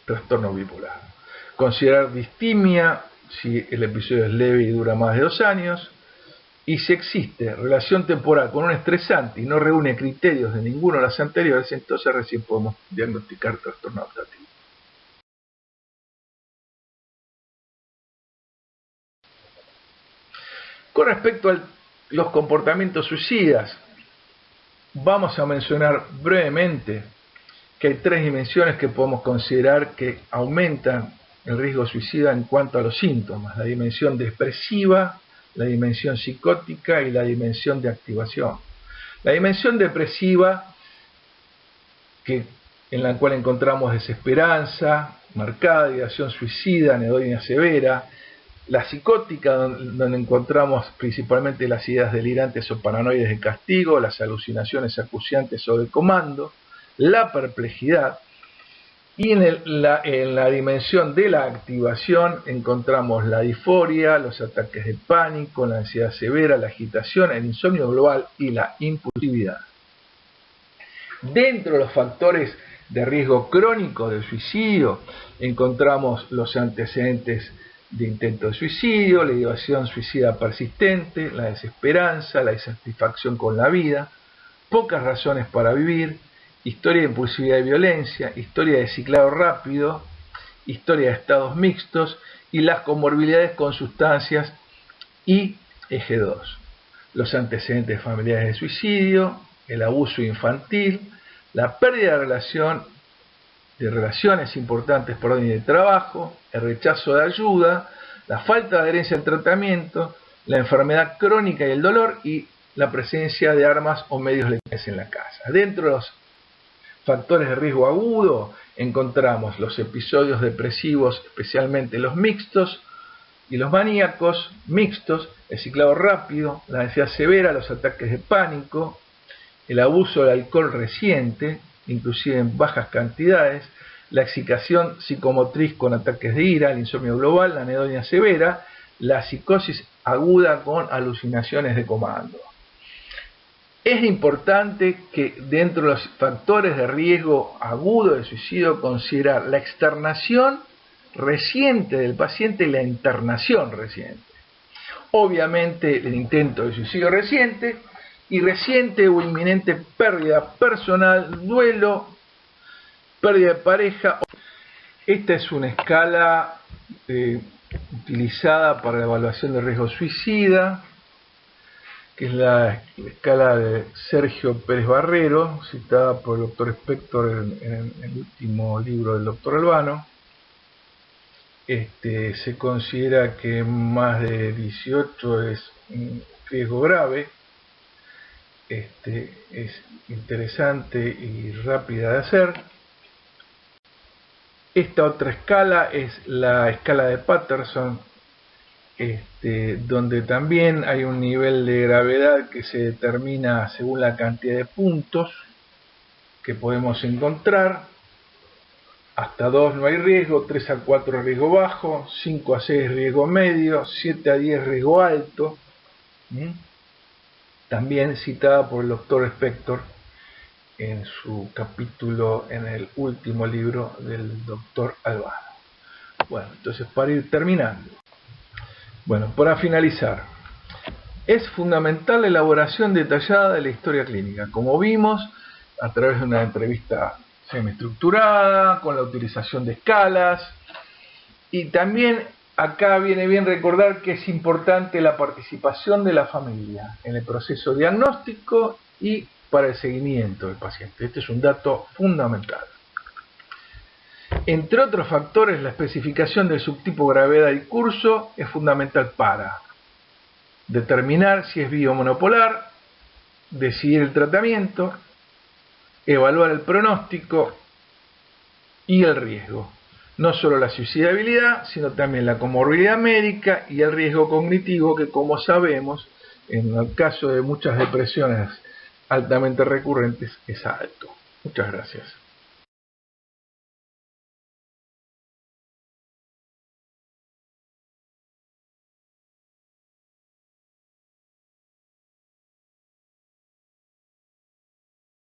trastorno bipolar. Considerar distimia si el episodio es leve y dura más de 2 años, y si existe relación temporal con un estresante y no reúne criterios de ninguno de los anteriores, entonces recién podemos diagnosticar trastorno adaptativo. Con respecto a los comportamientos suicidas, vamos a mencionar brevemente que hay 3 dimensiones que podemos considerar que aumentan el riesgo suicida en cuanto a los síntomas: la dimensión depresiva, la dimensión psicótica y la dimensión de activación. La dimensión depresiva, en la cual encontramos desesperanza, marcada ideación suicida, anedonia severa. La psicótica, donde encontramos principalmente las ideas delirantes o paranoides de castigo, las alucinaciones acuciantes o de comando, la perplejidad. Y en la dimensión de la activación encontramos la disforia, los ataques de pánico, la ansiedad severa, la agitación, el insomnio global y la impulsividad. Dentro de los factores de riesgo crónico del suicidio encontramos los antecedentes de intento de suicidio, la ideación suicida persistente, la desesperanza, la insatisfacción con la vida, pocas razones para vivir, historia de impulsividad y violencia, historia de ciclado rápido, historia de estados mixtos y las comorbilidades con sustancias y eje 2. Los antecedentes familiares de suicidio, el abuso infantil, la pérdida de relaciones importantes por orden de trabajo, el rechazo de ayuda, la falta de adherencia al tratamiento, la enfermedad crónica y el dolor y la presencia de armas o medios letales en la casa. Dentro de los factores de riesgo agudo encontramos los episodios depresivos, especialmente los mixtos y los maníacos mixtos, el ciclado rápido, la ansiedad severa, los ataques de pánico, el abuso del alcohol reciente, inclusive en bajas cantidades, la excitación psicomotriz con ataques de ira, el insomnio global, la anedonia severa, la psicosis aguda con alucinaciones de comando. Es importante que dentro de los factores de riesgo agudo de suicidio considerar la externación reciente del paciente y la internación reciente. Obviamente el intento de suicidio reciente y reciente o inminente pérdida personal, duelo, pérdida de pareja. Esta es una escala utilizada para la evaluación de riesgo suicida, que es la escala de Sergio Pérez Barrero, citada por el doctor Spector en el último libro del doctor Albano. Se considera que más de 18 es un riesgo grave. Es interesante y rápida de hacer. Esta otra escala es la escala de Patterson, donde también hay un nivel de gravedad que se determina según la cantidad de puntos que podemos encontrar. Hasta 2 no hay riesgo, 3 a 4 riesgo bajo, 5 a 6 riesgo medio, 7 a 10 riesgo alto. También citada por el doctor Spector en su capítulo en el último libro del doctor Albano. Bueno, entonces para ir terminando. Bueno, para finalizar, es fundamental la elaboración detallada de la historia clínica, como vimos, a través de una entrevista semiestructurada, con la utilización de escalas, y también acá viene bien recordar que es importante la participación de la familia en el proceso diagnóstico y para el seguimiento del paciente. Este es un dato fundamental. Entre otros factores, la especificación del subtipo, gravedad y curso es fundamental para determinar si es biomonopolar, decidir el tratamiento, evaluar el pronóstico y el riesgo. No solo la suicidabilidad, sino también la comorbilidad médica y el riesgo cognitivo, que, como sabemos, en el caso de muchas depresiones altamente recurrentes es alto. Muchas gracias.